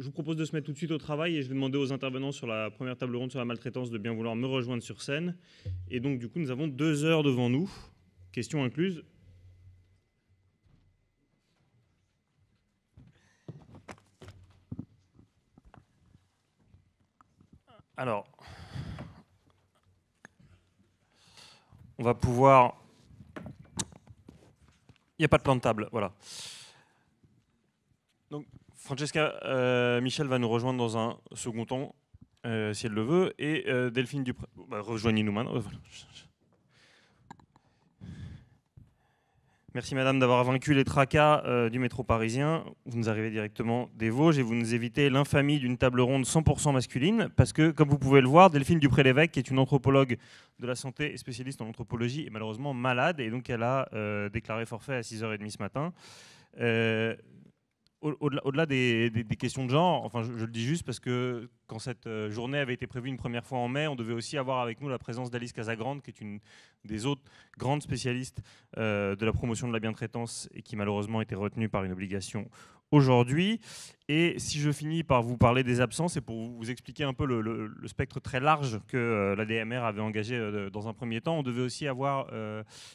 je vous propose de se mettre tout de suite au travail et je vais demander aux intervenants sur la première table ronde sur la maltraitance de bien vouloir me rejoindre sur scène. Et donc, du coup, nous avons 2 heures devant nous, questions incluses. Alors, on va pouvoir... Il n'y a pas de plan de table, voilà. Donc, Francesca Michel va nous rejoindre dans un second temps, si elle le veut, et Delphine Dupré... rejoignez-nous maintenant. Merci madame d'avoir vaincu les tracas du métro parisien. Vous nous arrivez directement des Vosges et vous nous évitez l'infamie d'une table ronde 100% masculine parce que, comme vous pouvez le voir, Delphine Dupré-Lévesque, qui est une anthropologue de la santé et spécialiste en anthropologie, est malheureusement malade et donc elle a déclaré forfait à 6h30 ce matin. Au-delà des questions de genre, enfin je le dis juste parce que quand cette journée avait été prévue une première fois en mai, on devait aussi avoir avec nous la présence d'Alice Casagrande, qui est une des autres grandes spécialistes de la promotion de la bientraitance et qui malheureusement a été retenue par une obligation aujourd'hui. Et si je finis par vous parler des absences, c'est pour vous expliquer un peu le spectre très large que l'ADMR avait engagé dans un premier temps. On devait aussi avoir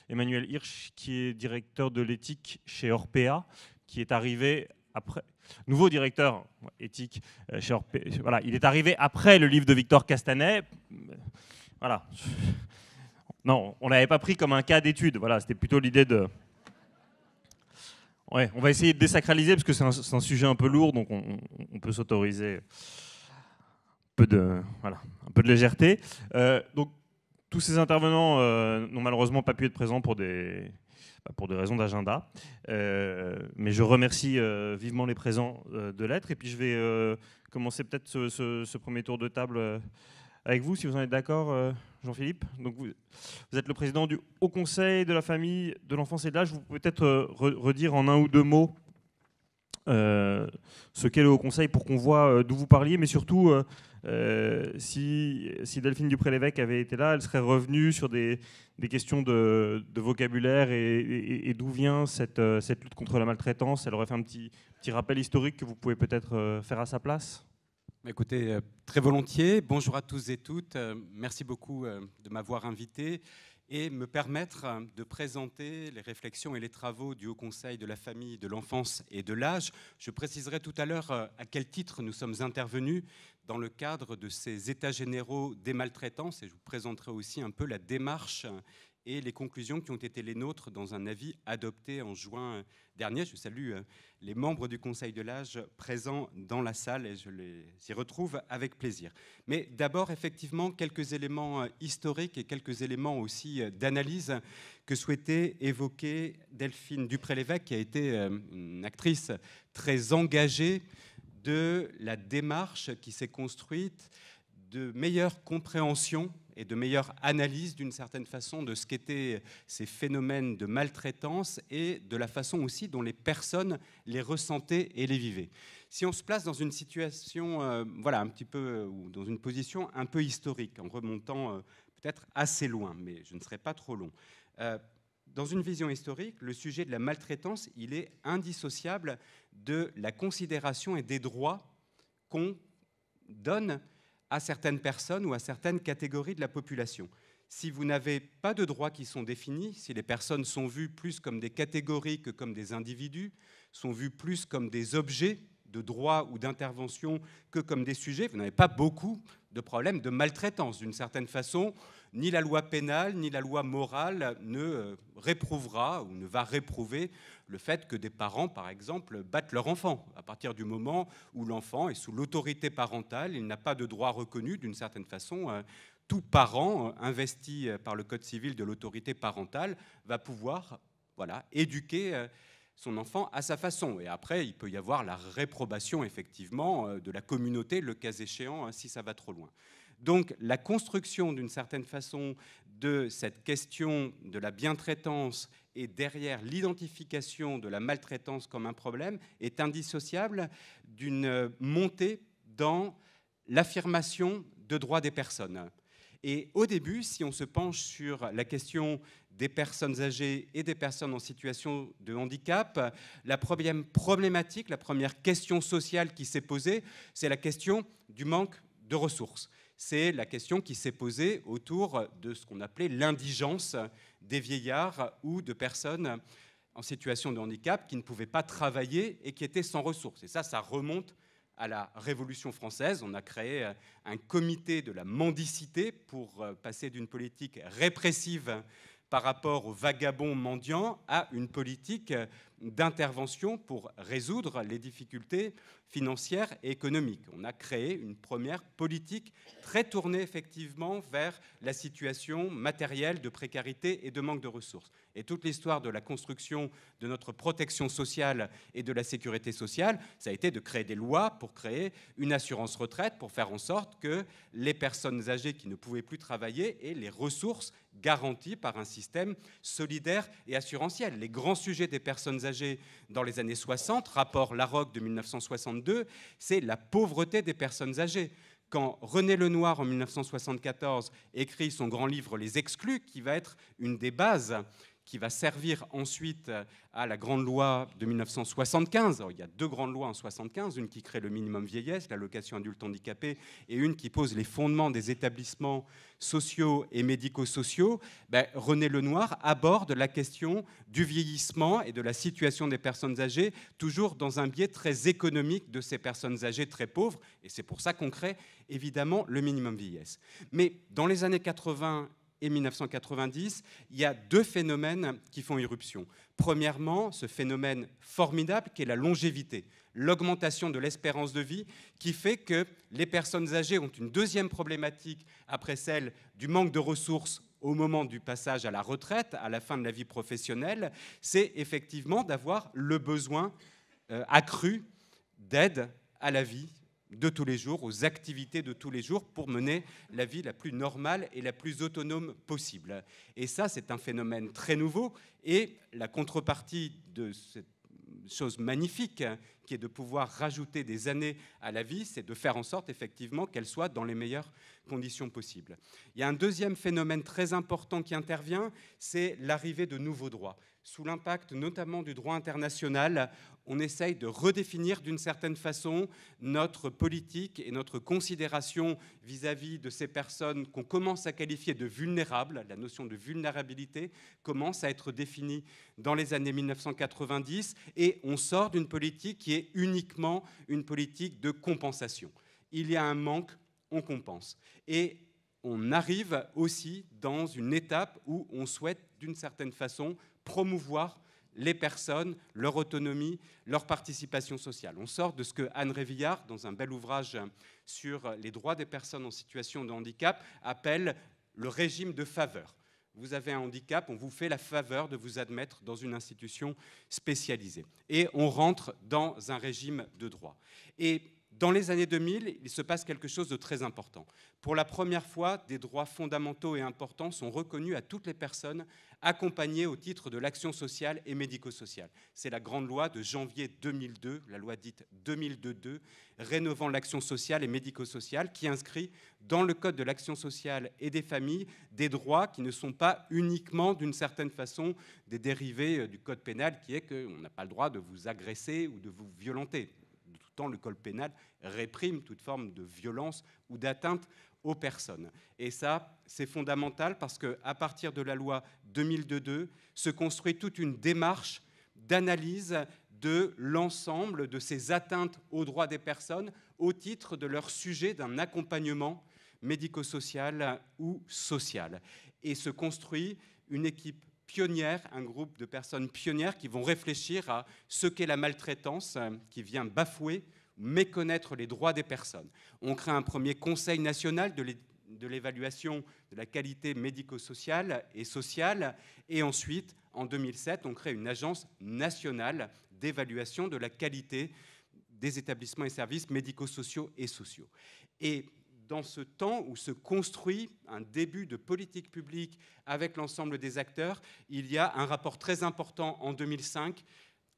Emmanuel Hirsch, qui est directeur de l'éthique chez Orpea, qui est arrivé après, nouveau directeur éthique chez Orpea. Voilà, il est arrivé après le livre de Victor Castanet. Voilà. Non, on l'avait pas pris comme un cas d'étude. Voilà, c'était plutôt l'idée de... Ouais, on va essayer de désacraliser parce que c'est un sujet un peu lourd, donc on peut s'autoriser un peu de légèreté. Donc, tous ces intervenants n'ont malheureusement pas pu être présents pour des raisons d'agenda. Mais je remercie vivement les présents de l'être. Et puis je vais commencer peut-être ce premier tour de table avec vous, si vous en êtes d'accord, Jean-Philippe. Donc vous êtes le président du Haut Conseil de la famille, de l'enfance et de l'âge. Vous pouvez peut-être redire en un ou deux mots ce qu'est le Haut Conseil pour qu'on voit d'où vous parliez, mais surtout si Delphine Dupré-Lévesque avait été là, elle serait revenue sur des questions de vocabulaire et d'où vient cette lutte contre la maltraitance. Elle aurait fait un petit rappel historique que vous pouvez peut-être faire à sa place. Écoutez, très volontiers. Bonjour à tous et toutes. Merci beaucoup de m'avoir invité et me permettre de présenter les réflexions et les travaux du Haut Conseil de la famille, de l'enfance et de l'âge. Je préciserai tout à l'heure à quel titre nous sommes intervenus dans le cadre de ces états généraux des maltraitances et je vous présenterai aussi un peu la démarche et les conclusions qui ont été les nôtres dans un avis adopté en juin dernier. Je salue les membres du Conseil de l'âge présents dans la salle et je les y retrouve avec plaisir. Mais d'abord, effectivement, quelques éléments historiques et quelques éléments aussi d'analyse que souhaitait évoquer Delphine Dupré-Lévesque, qui a été une actrice très engagée de la démarche qui s'est construite de meilleure compréhension et de meilleure analyse d'une certaine façon de ce qu'étaient ces phénomènes de maltraitance et de la façon aussi dont les personnes les ressentaient et les vivaient. Si on se place dans une situation, un petit peu, ou dans une position un peu historique, en remontant peut-être assez loin, mais je ne serai pas trop long. Dans une vision historique, le sujet de la maltraitance, il est indissociable de la considération et des droits qu'on donne à certaines personnes ou à certaines catégories de la population. Si vous n'avez pas de droits qui sont définis, si les personnes sont vues plus comme des catégories que comme des individus, sont vues plus comme des objets de droit ou d'intervention que comme des sujets, vous n'avez pas beaucoup de problèmes de maltraitance. D'une certaine façon, ni la loi pénale, ni la loi morale ne réprouvera ou ne va réprouver le fait que des parents, par exemple, battent leur enfant. À partir du moment où l'enfant est sous l'autorité parentale, il n'a pas de droit reconnu. D'une certaine façon, tout parent investi par le Code civil de l'autorité parentale va pouvoir éduquer son enfant à sa façon. Et après, il peut y avoir la réprobation, effectivement, de la communauté, le cas échéant, si ça va trop loin. Donc, la construction, d'une certaine façon, de cette question de la bientraitance et derrière l'identification de la maltraitance comme un problème est indissociable d'une montée dans l'affirmation de droits des personnes. Et au début, si on se penche sur la question des personnes âgées et des personnes en situation de handicap. La première problématique, la première question sociale qui s'est posée, c'est la question du manque de ressources. C'est la question qui s'est posée autour de ce qu'on appelait l'indigence des vieillards ou de personnes en situation de handicap qui ne pouvaient pas travailler et qui étaient sans ressources. Et ça remonte à la Révolution française. On a créé un comité de la mendicité pour passer d'une politique répressive par rapport aux vagabonds mendiants à une politique d'intervention pour résoudre les difficultés financières et économiques. On a créé une première politique très tournée effectivement vers la situation matérielle de précarité et de manque de ressources. Et toute l'histoire de la construction de notre protection sociale et de la sécurité sociale, ça a été de créer des lois pour créer une assurance retraite, pour faire en sorte que les personnes âgées qui ne pouvaient plus travailler aient les ressources garanties par un système solidaire et assurantiel. Les grands sujets des personnes âgées dans les années 60, rapport Larocque de 1962, c'est la pauvreté des personnes âgées. Quand René Lenoir, en 1974, écrit son grand livre « Les Exclus », qui va être une des bases qui va servir ensuite à la grande loi de 1975. Alors, il y a deux grandes lois en 1975, une qui crée le minimum vieillesse, l'allocation adulte handicapé, et une qui pose les fondements des établissements sociaux et médico-sociaux. René Lenoir aborde la question du vieillissement et de la situation des personnes âgées, toujours dans un biais très économique de ces personnes âgées très pauvres, et c'est pour ça qu'on crée évidemment le minimum vieillesse. Mais dans les années 80 et 1990, il y a deux phénomènes qui font irruption. Premièrement, ce phénomène formidable qui est la longévité, l'augmentation de l'espérance de vie qui fait que les personnes âgées ont une deuxième problématique après celle du manque de ressources au moment du passage à la retraite, à la fin de la vie professionnelle, c'est effectivement d'avoir le besoin accru d'aide à la vie de tous les jours, aux activités de tous les jours pour mener la vie la plus normale et la plus autonome possible. Et ça, c'est un phénomène très nouveau. Et la contrepartie de cette chose magnifique qui est de pouvoir rajouter des années à la vie, c'est de faire en sorte effectivement qu'elle soit dans les meilleures conditions possibles. Il y a un deuxième phénomène très important qui intervient, c'est l'arrivée de nouveaux droits. Sous l'impact notamment du droit international, on essaye de redéfinir d'une certaine façon notre politique et notre considération vis-à-vis de ces personnes qu'on commence à qualifier de vulnérables. La notion de vulnérabilité commence à être définie dans les années 1990 et on sort d'une politique qui est uniquement une politique de compensation. Il y a un manque, on compense. Et on arrive aussi dans une étape où on souhaite d'une certaine façon promouvoir les personnes, leur autonomie, leur participation sociale. On sort de ce que Anne Révillard, dans un bel ouvrage sur les droits des personnes en situation de handicap, appelle le régime de faveur. Vous avez un handicap, on vous fait la faveur de vous admettre dans une institution spécialisée. Et on rentre dans un régime de droit. Et dans les années 2000, il se passe quelque chose de très important. Pour la première fois, des droits fondamentaux et importants sont reconnus à toutes les personnes accompagnées au titre de l'action sociale et médico-sociale. C'est la grande loi de janvier 2002, la loi dite 2002, rénovant l'action sociale et médico-sociale, qui inscrit dans le Code de l'action sociale et des familles des droits qui ne sont pas uniquement, d'une certaine façon, des dérivés du Code pénal, qui est qu'on n'a pas le droit de vous agresser ou de vous violenter. De tout temps, le Code pénal réprime toute forme de violence ou d'atteinte aux personnes. Et ça, c'est fondamental parce qu'à partir de la loi 2002 se construit toute une démarche d'analyse de l'ensemble de ces atteintes aux droits des personnes au titre de leur sujet d'un accompagnement médico-social ou social. Et se construit une équipe pionnière, un groupe de personnes pionnières qui vont réfléchir à ce qu'est la maltraitance qui vient bafouer, méconnaître les droits des personnes. On crée un premier conseil national de l'évaluation de la qualité médico-sociale et sociale, et ensuite, en 2007, on crée une agence nationale d'évaluation de la qualité des établissements et services médico-sociaux et sociaux. Et dans ce temps où se construit un début de politique publique avec l'ensemble des acteurs, il y a un rapport très important en 2005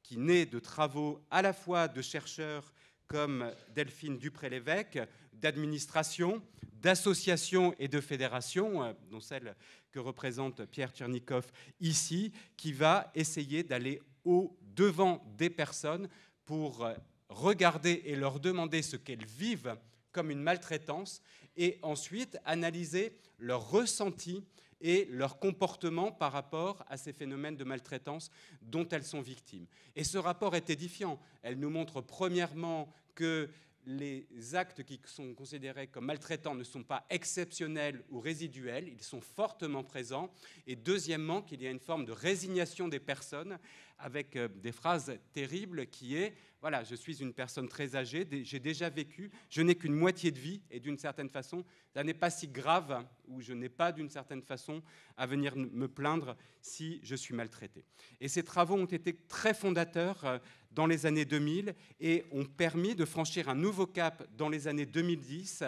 qui naît de travaux à la fois de chercheurs comme Delphine Dupré-Lévesque, d'administration, d'associations et de fédérations, dont celle que représente Pierre Tchernigov ici, qui va essayer d'aller au-devant des personnes pour regarder et leur demander ce qu'elles vivent comme une maltraitance et ensuite analyser leur ressenti et leur comportement par rapport à ces phénomènes de maltraitance dont elles sont victimes. Et ce rapport est édifiant. Elle nous montre premièrement que les actes qui sont considérés comme maltraitants ne sont pas exceptionnels ou résiduels, ils sont fortement présents. Et deuxièmement, qu'il y a une forme de résignation des personnes avec des phrases terribles qui est « Voilà, je suis une personne très âgée, j'ai déjà vécu, je n'ai qu'une moitié de vie et d'une certaine façon, ça n'est pas si grave ou je n'ai pas d'une certaine façon à venir me plaindre si je suis maltraité. » Et ces travaux ont été très fondateurs dans les années 2000 et ont permis de franchir un nouveau cap dans les années 2010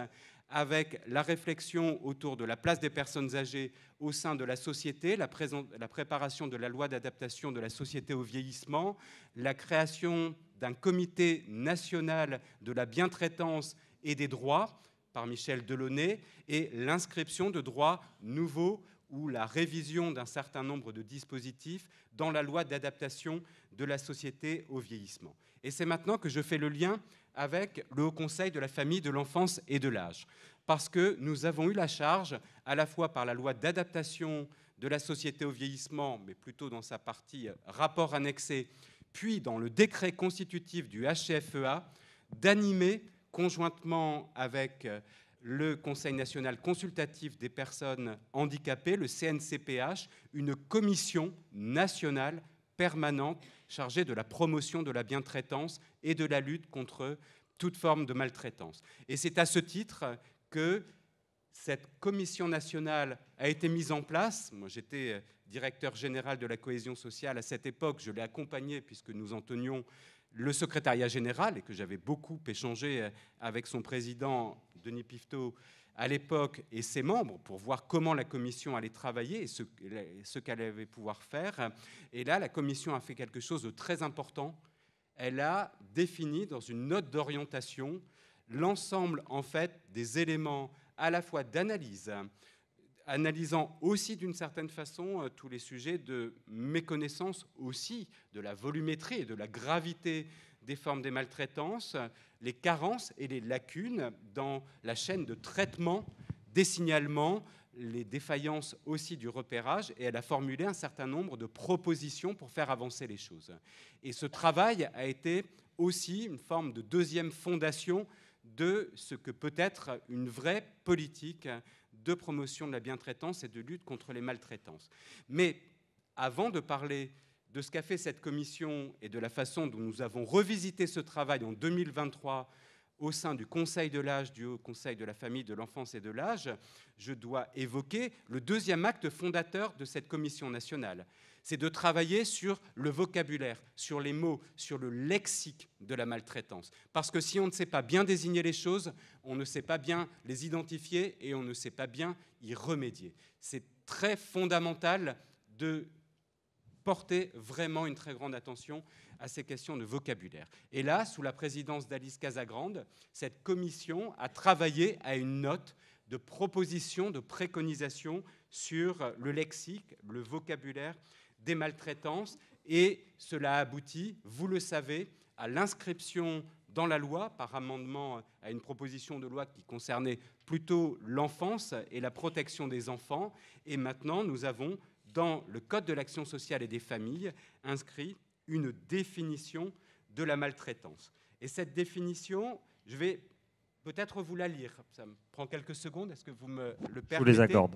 avec la réflexion autour de la place des personnes âgées au sein de la société, la préparation de la loi d'adaptation de la société au vieillissement, la création d'un comité national de la bientraitance et des droits par Michel Delaunay et l'inscription de droits nouveaux ou la révision d'un certain nombre de dispositifs dans la loi d'adaptation de la société au vieillissement. Et c'est maintenant que je fais le lien avec le Haut Conseil de la famille, de l'enfance et de l'âge. Parce que nous avons eu la charge, à la fois par la loi d'adaptation de la société au vieillissement, mais plutôt dans sa partie rapport annexé, puis dans le décret constitutif du HCFEA, d'animer conjointement avec le Conseil national consultatif des personnes handicapées, le CNCPH, une commission nationale permanente chargée de la promotion de la bientraitance et de la lutte contre toute forme de maltraitance. Et c'est à ce titre que cette commission nationale a été mise en place. Moi, j'étais directeur général de la cohésion sociale à cette époque. Je l'ai accompagné puisque nous en tenions le secrétariat général et que j'avais beaucoup échangé avec son président, Denis Piveteau, à l'époque, et ses membres, pour voir comment la commission allait travailler et ce qu'elle allait pouvoir faire. Et là, la commission a fait quelque chose de très important. Elle a défini dans une note d'orientation l'ensemble, en fait, des éléments à la fois d'analyse, analysant aussi d'une certaine façon tous les sujets de méconnaissance aussi de la volumétrie et de la gravité des formes des maltraitances, les carences et les lacunes dans la chaîne de traitement des signalements, les défaillances aussi du repérage, et elle a formulé un certain nombre de propositions pour faire avancer les choses. Et ce travail a été aussi une forme de deuxième fondation de ce que peut être une vraie politique de promotion de la bientraitance et de lutte contre les maltraitances. Mais avant de parler de ce qu'a fait cette commission et de la façon dont nous avons revisité ce travail en 2023 au sein du Conseil de l'âge, du Haut Conseil de la famille, de l'enfance et de l'âge, je dois évoquer le deuxième acte fondateur de cette commission nationale. C'est de travailler sur le vocabulaire, sur les mots, sur le lexique de la maltraitance. Parce que si on ne sait pas bien désigner les choses, on ne sait pas bien les identifier et on ne sait pas bien y remédier. C'est très fondamental de porter vraiment une très grande attention à ces questions de vocabulaire. Et là, sous la présidence d'Alice Casagrande, cette commission a travaillé à une note de proposition, de préconisation sur le lexique, le vocabulaire des maltraitances, et cela a abouti, vous le savez, à l'inscription dans la loi, par amendement à une proposition de loi qui concernait plutôt l'enfance et la protection des enfants. Et maintenant, nous avons, dans le Code de l'action sociale et des familles, inscrit une définition de la maltraitance. Et cette définition, je vais peut-être vous la lire. Ça me prend quelques secondes. Est-ce que vous me le permettez ? Je vous les accorde.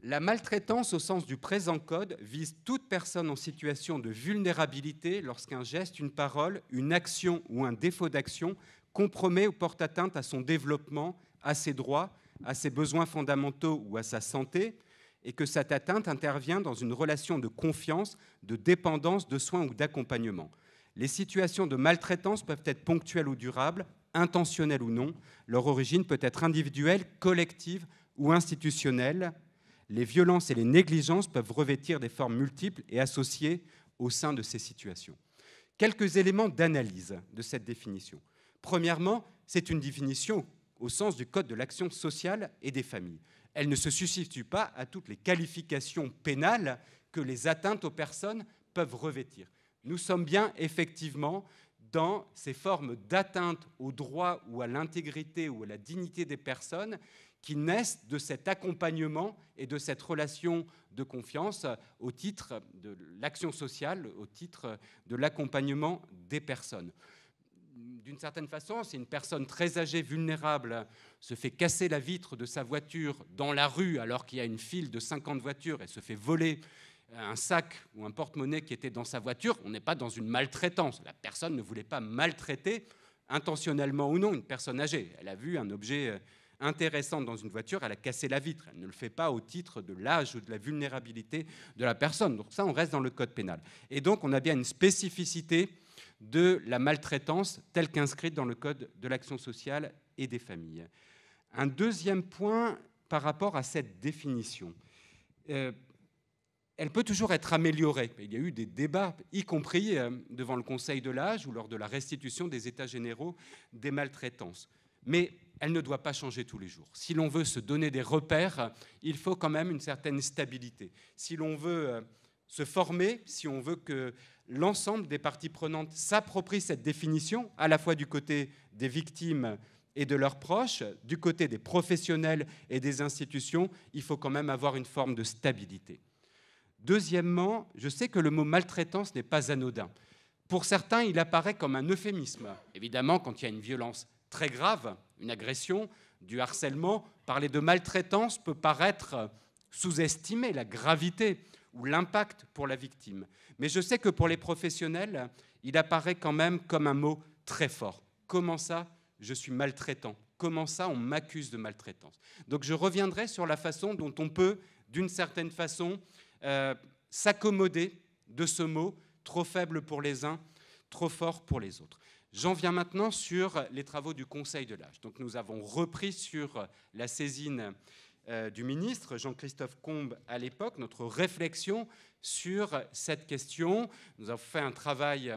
La maltraitance, au sens du présent code, vise toute personne en situation de vulnérabilité lorsqu'un geste, une parole, une action ou un défaut d'action compromet ou porte atteinte à son développement, à ses droits, à ses besoins fondamentaux ou à sa santé, et que cette atteinte intervient dans une relation de confiance, de dépendance, de soins ou d'accompagnement. Les situations de maltraitance peuvent être ponctuelles ou durables, intentionnelles ou non. Leur origine peut être individuelle, collective ou institutionnelle. Les violences et les négligences peuvent revêtir des formes multiples et associées au sein de ces situations. Quelques éléments d'analyse de cette définition. Premièrement, c'est une définition au sens du Code de l'action sociale et des familles. Elle ne se substitue pas à toutes les qualifications pénales que les atteintes aux personnes peuvent revêtir. Nous sommes bien effectivement dans ces formes d'atteinte au droit ou à l'intégrité ou à la dignité des personnes qui naissent de cet accompagnement et de cette relation de confiance au titre de l'action sociale, au titre de l'accompagnement des personnes. D'une certaine façon, si une personne très âgée, vulnérable, se fait casser la vitre de sa voiture dans la rue alors qu'il y a une file de 50 voitures et se fait voler un sac ou un porte-monnaie qui était dans sa voiture, on n'est pas dans une maltraitance. La personne ne voulait pas maltraiter, intentionnellement ou non, une personne âgée. Elle a vu un objet intéressant dans une voiture, elle a cassé la vitre. Elle ne le fait pas au titre de l'âge ou de la vulnérabilité de la personne. Donc ça, on reste dans le code pénal. Et donc, on a bien une spécificité de la maltraitance telle qu'inscrite dans le Code de l'action sociale et des familles. Un deuxième point par rapport à cette définition. Elle peut toujours être améliorée. Il y a eu des débats, y compris devant le Conseil de l'âge ou lors de la restitution des États généraux des maltraitances. Mais elle ne doit pas changer tous les jours. Si l'on veut se donner des repères, il faut quand même une certaine stabilité. Si l'on veut se former, si on veut que l'ensemble des parties prenantes s'approprient cette définition, à la fois du côté des victimes et de leurs proches, du côté des professionnels et des institutions, il faut quand même avoir une forme de stabilité. Deuxièmement, je sais que le mot maltraitance n'est pas anodin. Pour certains, il apparaît comme un euphémisme. Évidemment, quand il y a une violence très grave, une agression, du harcèlement, parler de maltraitance peut paraître sous-estimer la gravité ou l'impact pour la victime. Mais je sais que pour les professionnels, il apparaît quand même comme un mot très fort. Comment ça, je suis maltraitant? Comment ça, on m'accuse de maltraitance? Donc je reviendrai sur la façon dont on peut, d'une certaine façon, s'accommoder de ce mot, trop faible pour les uns, trop fort pour les autres. J'en viens maintenant sur les travaux du Conseil de l'âge. Donc nous avons repris sur la saisine du ministre Jean-Christophe Combes à l'époque, notre réflexion sur cette question. Nous avons fait un travail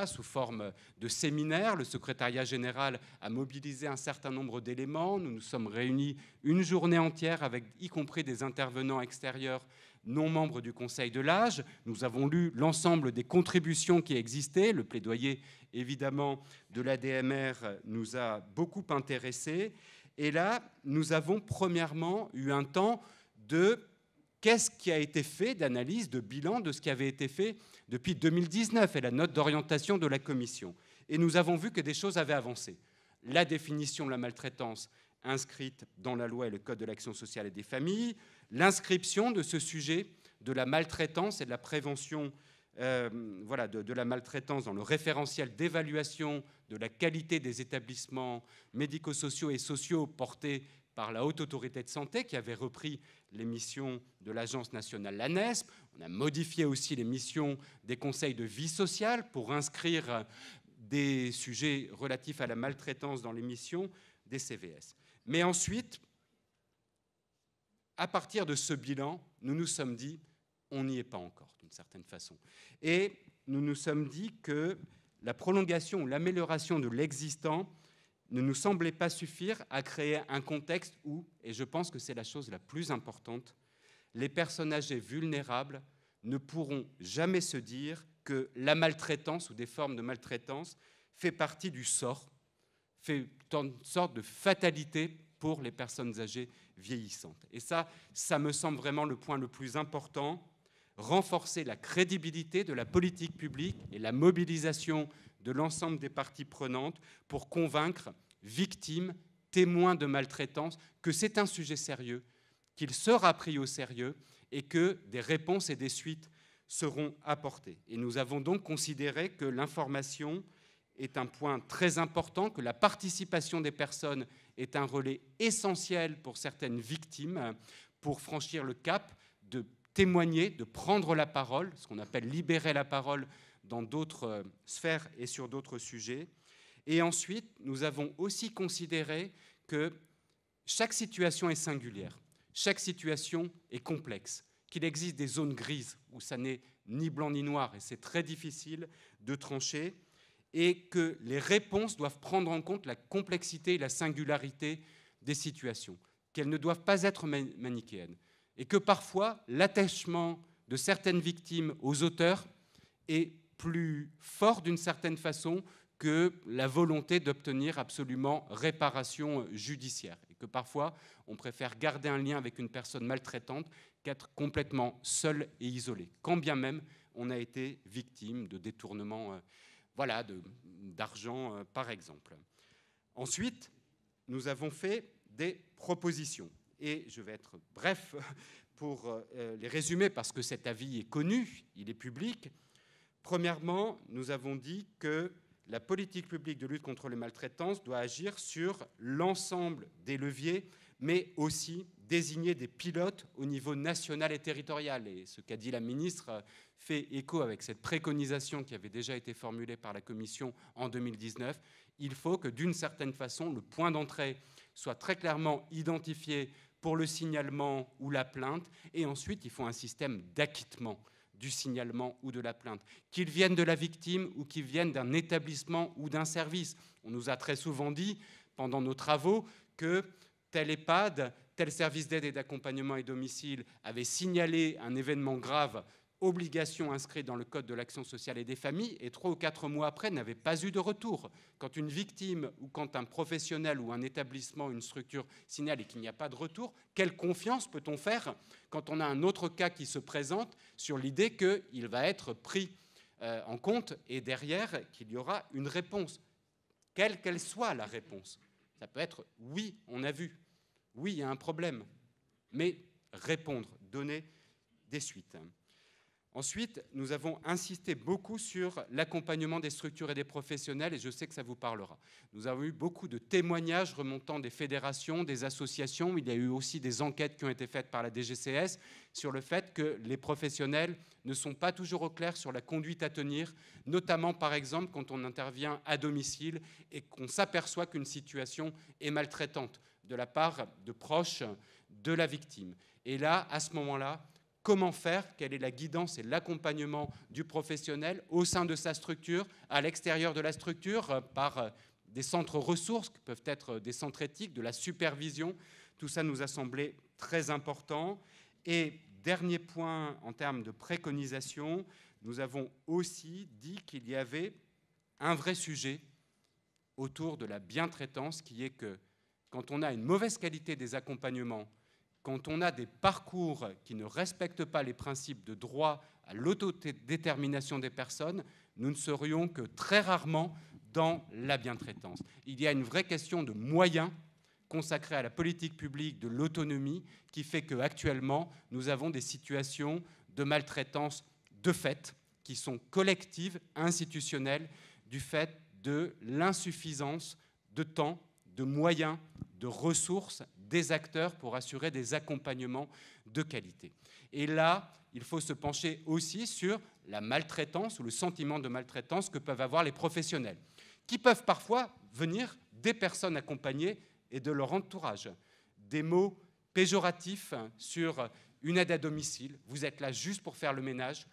sous forme de séminaire. Le secrétariat général a mobilisé un certain nombre d'éléments. Nous nous sommes réunis une journée entière avec y compris des intervenants extérieurs non membres du Conseil de l'âge. Nous avons lu l'ensemble des contributions qui existaient. Le plaidoyer, évidemment, de l'ADMR nous a beaucoup intéressés. Et là, nous avons premièrement eu un temps de qu'est-ce qui a été fait, d'analyse, de bilan de ce qui avait été fait depuis 2019 et la note d'orientation de la Commission. Et nous avons vu que des choses avaient avancé. La définition de la maltraitance inscrite dans la loi et le Code de l'action sociale et des familles, l'inscription de ce sujet de la maltraitance et de la prévention de la maltraitance dans le référentiel d'évaluation de la qualité des établissements médico-sociaux et sociaux portés par la Haute Autorité de Santé qui avait repris les missions de l'Agence nationale, l'ANESP. On a modifié aussi les missions des conseils de vie sociale pour inscrire des sujets relatifs à la maltraitance dans les missions des CVS. Mais ensuite, à partir de ce bilan, nous nous sommes dit, on n'y est pas encore, d'une certaine façon. Et nous nous sommes dit que la prolongation ou l'amélioration de l'existant ne nous semblait pas suffire à créer un contexte où, et je pense que c'est la chose la plus importante, les personnes âgées vulnérables ne pourront jamais se dire que la maltraitance ou des formes de maltraitance fait partie du sort, fait une sorte de fatalité pour les personnes âgées vieillissantes. Et ça me semble vraiment le point le plus important, renforcer la crédibilité de la politique publique et la mobilisation de l'ensemble des parties prenantes pour convaincre victimes, témoins de maltraitance, que c'est un sujet sérieux, qu'il sera pris au sérieux et que des réponses et des suites seront apportées. Et nous avons donc considéré que l'information est un point très important, que la participation des personnes est un relais essentiel pour certaines victimes pour franchir le cap de témoigner, de prendre la parole, ce qu'on appelle libérer la parole dans d'autres sphères et sur d'autres sujets. Et ensuite, nous avons aussi considéré que chaque situation est singulière, chaque situation est complexe, qu'il existe des zones grises où ça n'est ni blanc ni noir et c'est très difficile de trancher, et que les réponses doivent prendre en compte la complexité et la singularité des situations, qu'elles ne doivent pas être manichéennes, et que parfois l'attachement de certaines victimes aux auteurs est plus fort d'une certaine façon que la volonté d'obtenir absolument réparation judiciaire, et que parfois on préfère garder un lien avec une personne maltraitante qu'être complètement seul et isolé, quand bien même on a été victime de détournements d'argent, par exemple. Ensuite, nous avons fait des propositions, et je vais être bref pour les résumer, parce que cet avis est connu, il est public. Premièrement, nous avons dit que la politique publique de lutte contre les maltraitances doit agir sur l'ensemble des leviers, mais aussi désigner des pilotes au niveau national et territorial. Et ce qu'a dit la ministre fait écho avec cette préconisation qui avait déjà été formulée par la Commission en 2019. Il faut que, d'une certaine façon, le point d'entrée soit très clairement identifié pour le signalement ou la plainte, et ensuite il faut un système d'acquittement du signalement ou de la plainte, qu'ils viennent de la victime ou qu'ils viennent d'un établissement ou d'un service. On nous a très souvent dit, pendant nos travaux, que tel EHPAD, tel service d'aide et d'accompagnement et domicile avait signalé un événement grave, obligation inscrite dans le Code de l'action sociale et des familles, et 3 ou 4 mois après n'avait pas eu de retour. Quand une victime ou quand un professionnel ou un établissement, une structure signale et qu'il n'y a pas de retour, quelle confiance peut-on faire quand on a un autre cas qui se présente sur l'idée qu'il va être pris en compte et derrière qu'il y aura une réponse, quelle qu'elle soit la réponse. Ça peut être « oui, on a vu »,« oui, il y a un problème », mais répondre, donner des suites. Ensuite, nous avons insisté beaucoup sur l'accompagnement des structures et des professionnels, et je sais que ça vous parlera. Nous avons eu beaucoup de témoignages remontant des fédérations, des associations. Il y a eu aussi des enquêtes qui ont été faites par la DGCS sur le fait que les professionnels ne sont pas toujours au clair sur la conduite à tenir, notamment, par exemple, quand on intervient à domicile et qu'on s'aperçoit qu'une situation est maltraitante de la part de proches de la victime. Et là, à ce moment-là, comment faire, quelle est la guidance et l'accompagnement du professionnel au sein de sa structure, à l'extérieur de la structure, par des centres ressources, qui peuvent être des centres éthiques, de la supervision. Tout ça nous a semblé très important. Et dernier point en termes de préconisation, nous avons aussi dit qu'il y avait un vrai sujet autour de la bientraitance, qui est que quand on a une mauvaise qualité des accompagnements, quand on a des parcours qui ne respectent pas les principes de droit à l'autodétermination des personnes, nous ne serions que très rarement dans la bientraitance. Il y a une vraie question de moyens consacrés à la politique publique de l'autonomie qui fait qu'actuellement, nous avons des situations de maltraitance de fait qui sont collectives, institutionnelles, du fait de l'insuffisance de temps, de moyens, de ressources des acteurs pour assurer des accompagnements de qualité. Et là, il faut se pencher aussi sur la maltraitance ou le sentiment de maltraitance que peuvent avoir les professionnels, qui peuvent parfois venir des personnes accompagnées et de leur entourage. Des mots péjoratifs sur une aide à domicile, vous êtes là juste pour faire le ménage,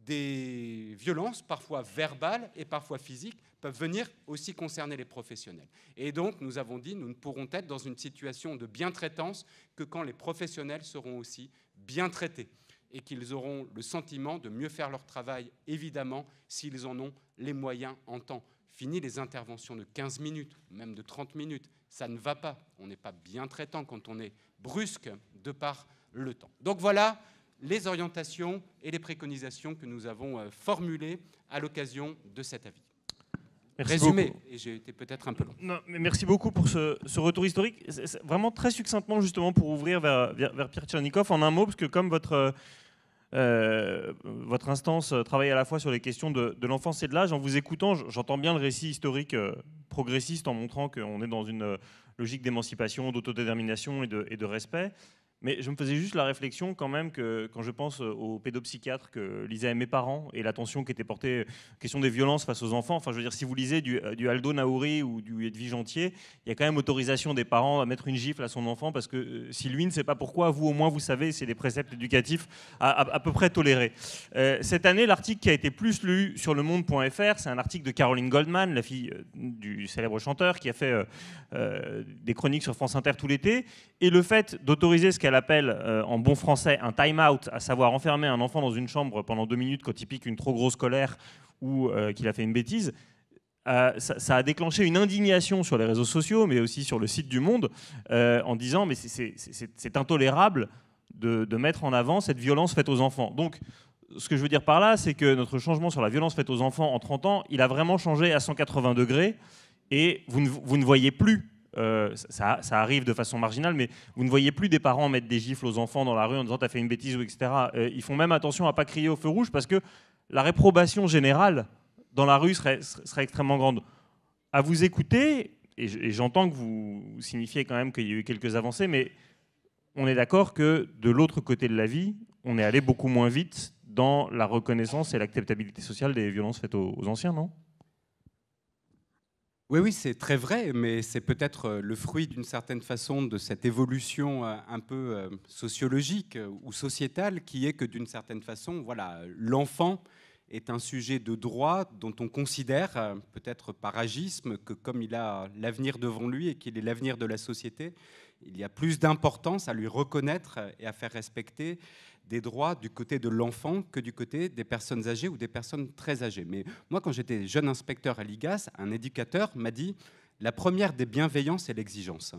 des violences, parfois verbales et parfois physiques, peuvent venir aussi concerner les professionnels. Et donc, nous avons dit, nous ne pourrons être dans une situation de bientraitance que quand les professionnels seront aussi bien traités et qu'ils auront le sentiment de mieux faire leur travail, évidemment, s'ils en ont les moyens en temps. Fini les interventions de 15 minutes, même de 30 minutes. Ça ne va pas. On n'est pas bien traitant quand on est brusque de par le temps. Donc voilà les orientations et les préconisations que nous avons formulées à l'occasion de cet avis. Merci Résumé, beaucoup. et j'ai été peut-être un peu long. Non, mais merci beaucoup pour ce retour historique. C'est vraiment très succinctement, justement, pour ouvrir vers Pierre Tchernikov, en un mot, parce que comme votre instance travaille à la fois sur les questions de l'enfance et de l'âge, en vous écoutant, j'entends bien le récit historique progressiste en montrant qu'on est dans une logique d'émancipation, d'autodétermination et de respect. Mais je me faisais juste la réflexion quand même que quand je pense aux pédopsychiatres que lisaient mes parents et l'attention qui était portée, question des violences face aux enfants. Enfin, je veux dire, si vous lisez du Aldo Naouri ou du Edwige Antier, il y a quand même autorisation des parents à mettre une gifle à son enfant parce que si lui ne sait pas pourquoi, vous au moins vous savez, c'est des préceptes éducatifs à peu près tolérés. Cette année, l'article qui a été plus lu sur lemonde.fr, c'est un article de Caroline Goldman, la fille du célèbre chanteur, qui a fait des chroniques sur France Inter tout l'été. Et le fait d'autoriser ce qu'elle appelle en bon français un time-out, à savoir enfermer un enfant dans une chambre pendant 2 minutes quand il pique une trop grosse colère ou qu'il a fait une bêtise, ça a déclenché une indignation sur les réseaux sociaux, mais aussi sur le site du Monde, en disant mais c'est intolérable de mettre en avant cette violence faite aux enfants. Donc, ce que je veux dire par là, c'est que notre changement sur la violence faite aux enfants en 30 ans, il a vraiment changé à 180 degrés, et vous ne voyez plus ça arrive de façon marginale, mais vous ne voyez plus des parents mettre des gifles aux enfants dans la rue en disant t'as fait une bêtise ou etc. Ils font même attention à pas crier au feu rouge parce que la réprobation générale dans la rue serait extrêmement grande. À vous écouter, et j'entends que vous signifiez quand même qu'il y a eu quelques avancées, mais on est d'accord que de l'autre côté de la vie, on est allé beaucoup moins vite dans la reconnaissance et l'acceptabilité sociale des violences faites aux anciens, non ? Oui, oui, c'est très vrai, mais c'est peut-être le fruit d'une certaine façon de cette évolution un peu sociologique ou sociétale, qui est que d'une certaine façon, voilà, l'enfant est un sujet de droit dont on considère, peut-être par agisme, que comme il a l'avenir devant lui et qu'il est l'avenir de la société, il y a plus d'importance à lui reconnaître et à faire respecter des droits du côté de l'enfant que du côté des personnes âgées ou des personnes très âgées. Mais moi, quand j'étais jeune inspecteur à l'IGAS, un éducateur m'a dit « la première des bienveillances, c'est l'exigence ».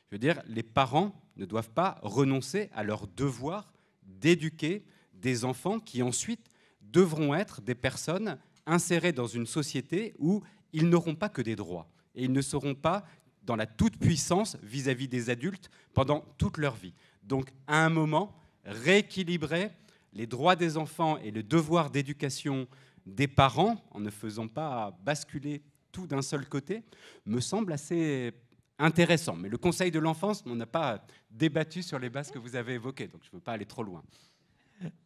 Je veux dire, les parents ne doivent pas renoncer à leur devoir d'éduquer des enfants qui ensuite devront être des personnes insérées dans une société où ils n'auront pas que des droits et ils ne seront pas dans la toute-puissance vis-à-vis des adultes pendant toute leur vie. Donc, à un moment, rééquilibrer les droits des enfants et le devoir d'éducation des parents, en ne faisant pas basculer tout d'un seul côté, me semble assez intéressant. Mais le Conseil de l'enfance n'en a pas débattu sur les bases que vous avez évoquées, donc je ne veux pas aller trop loin.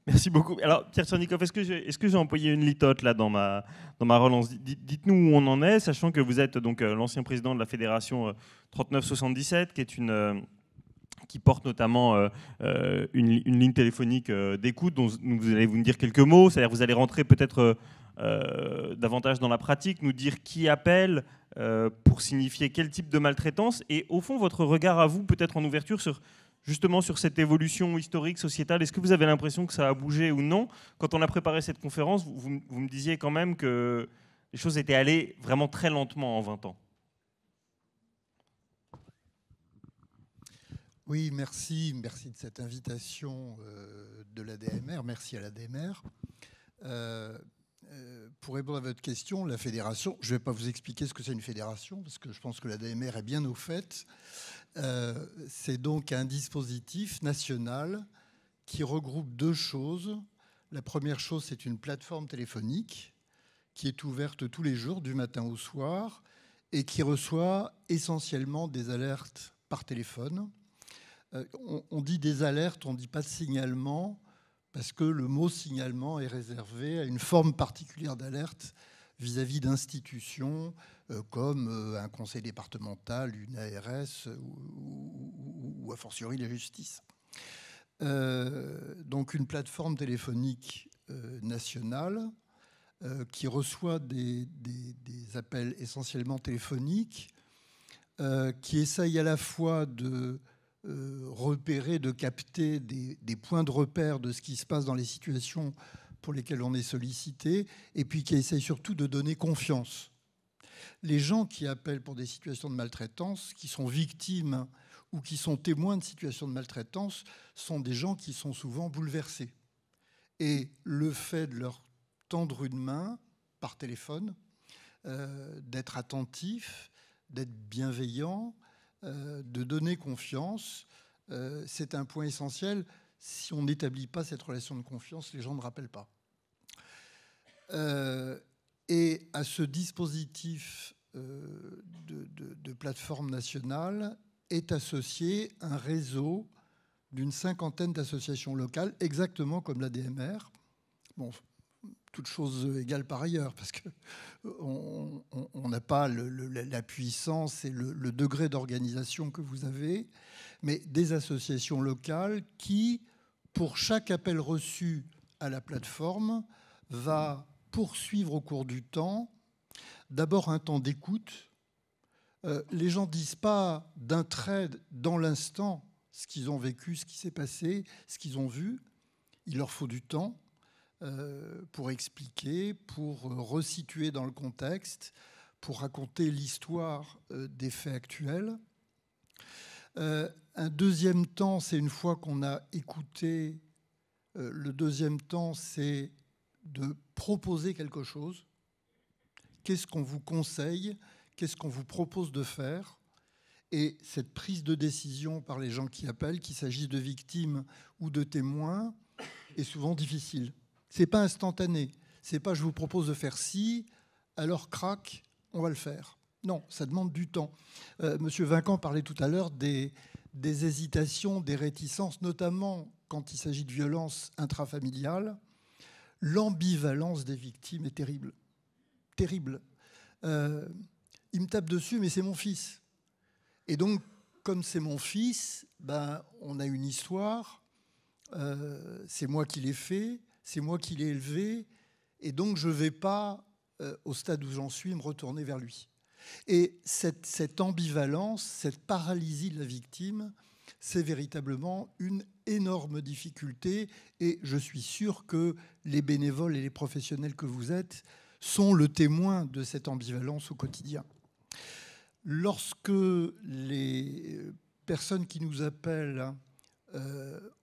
Merci beaucoup. Alors, Pierre Tchernikov, est-ce que j'ai employé une litote là dans ma relance ? Dites-nous où on en est, sachant que vous êtes donc l'ancien président de la fédération 3977, qui est qui porte notamment une ligne téléphonique d'écoute dont vous allez nous dire quelques mots. C'est-à-dire vous allez rentrer peut-être davantage dans la pratique, nous dire qui appelle pour signifier quel type de maltraitance, et au fond votre regard à vous, peut-être en ouverture, justement sur cette évolution historique, sociétale. Est-ce que vous avez l'impression que ça a bougé ou non ? Quand on a préparé cette conférence, vous me disiez quand même que les choses étaient allées vraiment très lentement en 20 ans. Oui, merci de cette invitation de l'ADMR. Merci à l'ADMR. Pour répondre à votre question, la fédération, je ne vais pas vous expliquer ce que c'est une fédération, parce que je pense que l'ADMR est bien au fait. C'est donc un dispositif national qui regroupe 2 choses. La première chose, c'est une plateforme téléphonique qui est ouverte tous les jours, du matin au soir, et qui reçoit essentiellement des alertes par téléphone. On dit des alertes, on ne dit pas de signalement, parce que le mot signalement est réservé à une forme particulière d'alerte vis-à-vis d'institutions comme un conseil départemental, une ARS ou a fortiori la justice. Donc une plateforme téléphonique nationale qui reçoit des appels essentiellement téléphoniques, qui essaye à la fois de repérer, de capter des points de repère de ce qui se passe dans les situations pour lesquelles on est sollicité, et puis qui essaye surtout de donner confiance. Les gens qui appellent pour des situations de maltraitance, qui sont victimes ou qui sont témoins de situations de maltraitance, sont des gens qui sont souvent bouleversés. Et le fait de leur tendre une main par téléphone, d'être attentif, d'être bienveillant, de donner confiance, c'est un point essentiel. Si on n'établit pas cette relation de confiance, les gens ne rappellent pas. Et à ce dispositif de plateforme nationale est associé un réseau d'une 50aine d'associations locales, exactement comme l'ADMR. Bon, toutes choses égales par ailleurs, parce qu'on n'a pas la puissance et le degré d'organisation que vous avez, mais des associations locales qui, pour chaque appel reçu à la plateforme, va poursuivre au cours du temps d'abord un temps d'écoute. Les gens ne disent pas d'un trait dans l'instant ce qu'ils ont vécu, ce qui s'est passé, ce qu'ils ont vu. Il leur faut du temps pour expliquer, pour resituer dans le contexte, pour raconter l'histoire des faits actuels. Un deuxième temps, c'est une fois qu'on a écouté, le deuxième temps, c'est de proposer quelque chose. Qu'est-ce qu'on vous conseille? Qu'est-ce qu'on vous propose de faire? Et cette prise de décision par les gens qui appellent, qu'il s'agisse de victimes ou de témoins, est souvent difficile. Ce n'est pas instantané. Ce n'est pas je vous propose de faire ci, alors crac, on va le faire. Non, ça demande du temps. Monsieur Vincent parlait tout à l'heure des hésitations, des réticences, notamment quand il s'agit de violences intrafamiliales. L'ambivalence des victimes est terrible. Terrible. Il me tape dessus, mais c'est mon fils. Et donc, comme c'est mon fils, on a une histoire. C'est moi qui l'ai fait, c'est moi qui l'ai élevé. Et donc, je ne vais pas, au stade où j'en suis, me retourner vers lui. Et cette ambivalence, cette paralysie de la victime, c'est véritablement une énorme difficulté. Et je suis sûr que les bénévoles et les professionnels que vous êtes sont le témoin de cette ambivalence au quotidien. Lorsque les personnes qui nous appellent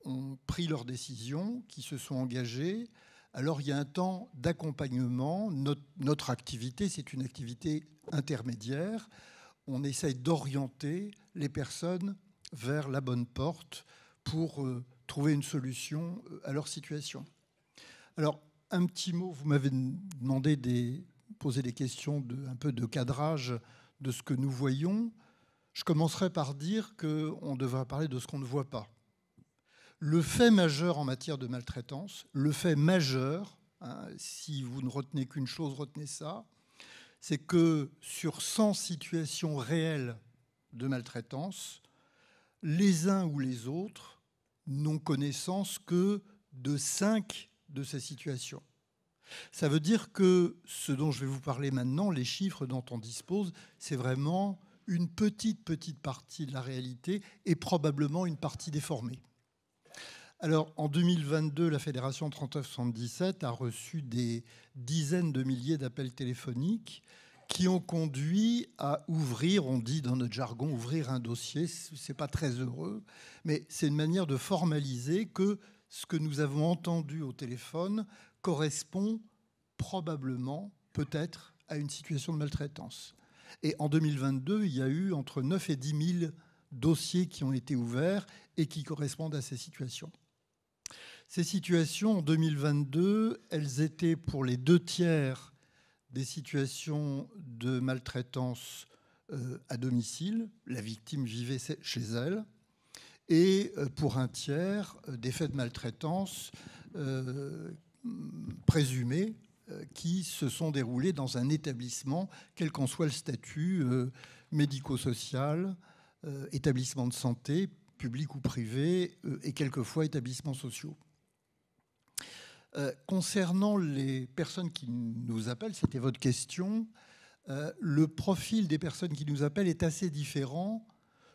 ont pris leur décision, qui se sont engagées, alors il y a un temps d'accompagnement. Notre activité, c'est une activité intermédiaire. On essaye d'orienter les personnes vers la bonne porte pour trouver une solution à leur situation. Alors, un petit mot, vous m'avez demandé de poser des questions un peu de cadrage de ce que nous voyons. Je commencerai par dire qu'on devrait parler de ce qu'on ne voit pas. Le fait majeur en matière de maltraitance, le fait majeur, si vous ne retenez qu'une chose, retenez ça, c'est que sur 100 situations réelles de maltraitance, les uns ou les autres n'ont connaissance que de 5 de ces situations. Ça veut dire que ce dont je vais vous parler maintenant, les chiffres dont on dispose, c'est vraiment une petite partie de la réalité et probablement une partie déformée. Alors, en 2022, la Fédération 3977 a reçu des dizaines de milliers d'appels téléphoniques qui ont conduit à ouvrir, on dit dans notre jargon, ouvrir un dossier. C'est pas très heureux, mais c'est une manière de formaliser que ce que nous avons entendu au téléphone correspond probablement, peut-être, à une situation de maltraitance. Et en 2022, il y a eu entre 9 et 10 000 dossiers qui ont été ouverts et qui correspondent à ces situations. Ces situations, en 2022, elles étaient pour les 2/3 des situations de maltraitance à domicile. La victime vivait chez elle. Et pour 1/3, des faits de maltraitance présumés qui se sont déroulés dans un établissement, quel qu'en soit le statut médico-social, établissement de santé, public ou privé, et quelquefois établissements sociaux. Concernant les personnes qui nous appellent, c'était votre question, le profil des personnes qui nous appellent est assez différent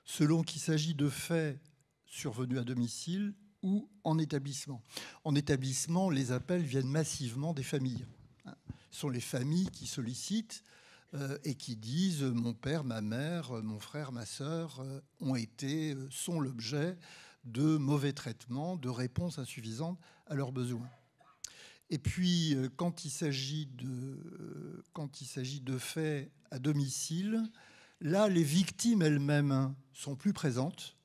selon qu'il s'agit de faits survenus à domicile ou en établissement. En établissement, les appels viennent massivement des familles. Ce sont les familles qui sollicitent et qui disent « mon père, ma mère, mon frère, ma sœur sont l'objet de mauvais traitements, de réponses insuffisantes à leurs besoins ». Et puis, quand il s'agit de faits à domicile, là, les victimes elles-mêmes sont plus présentes,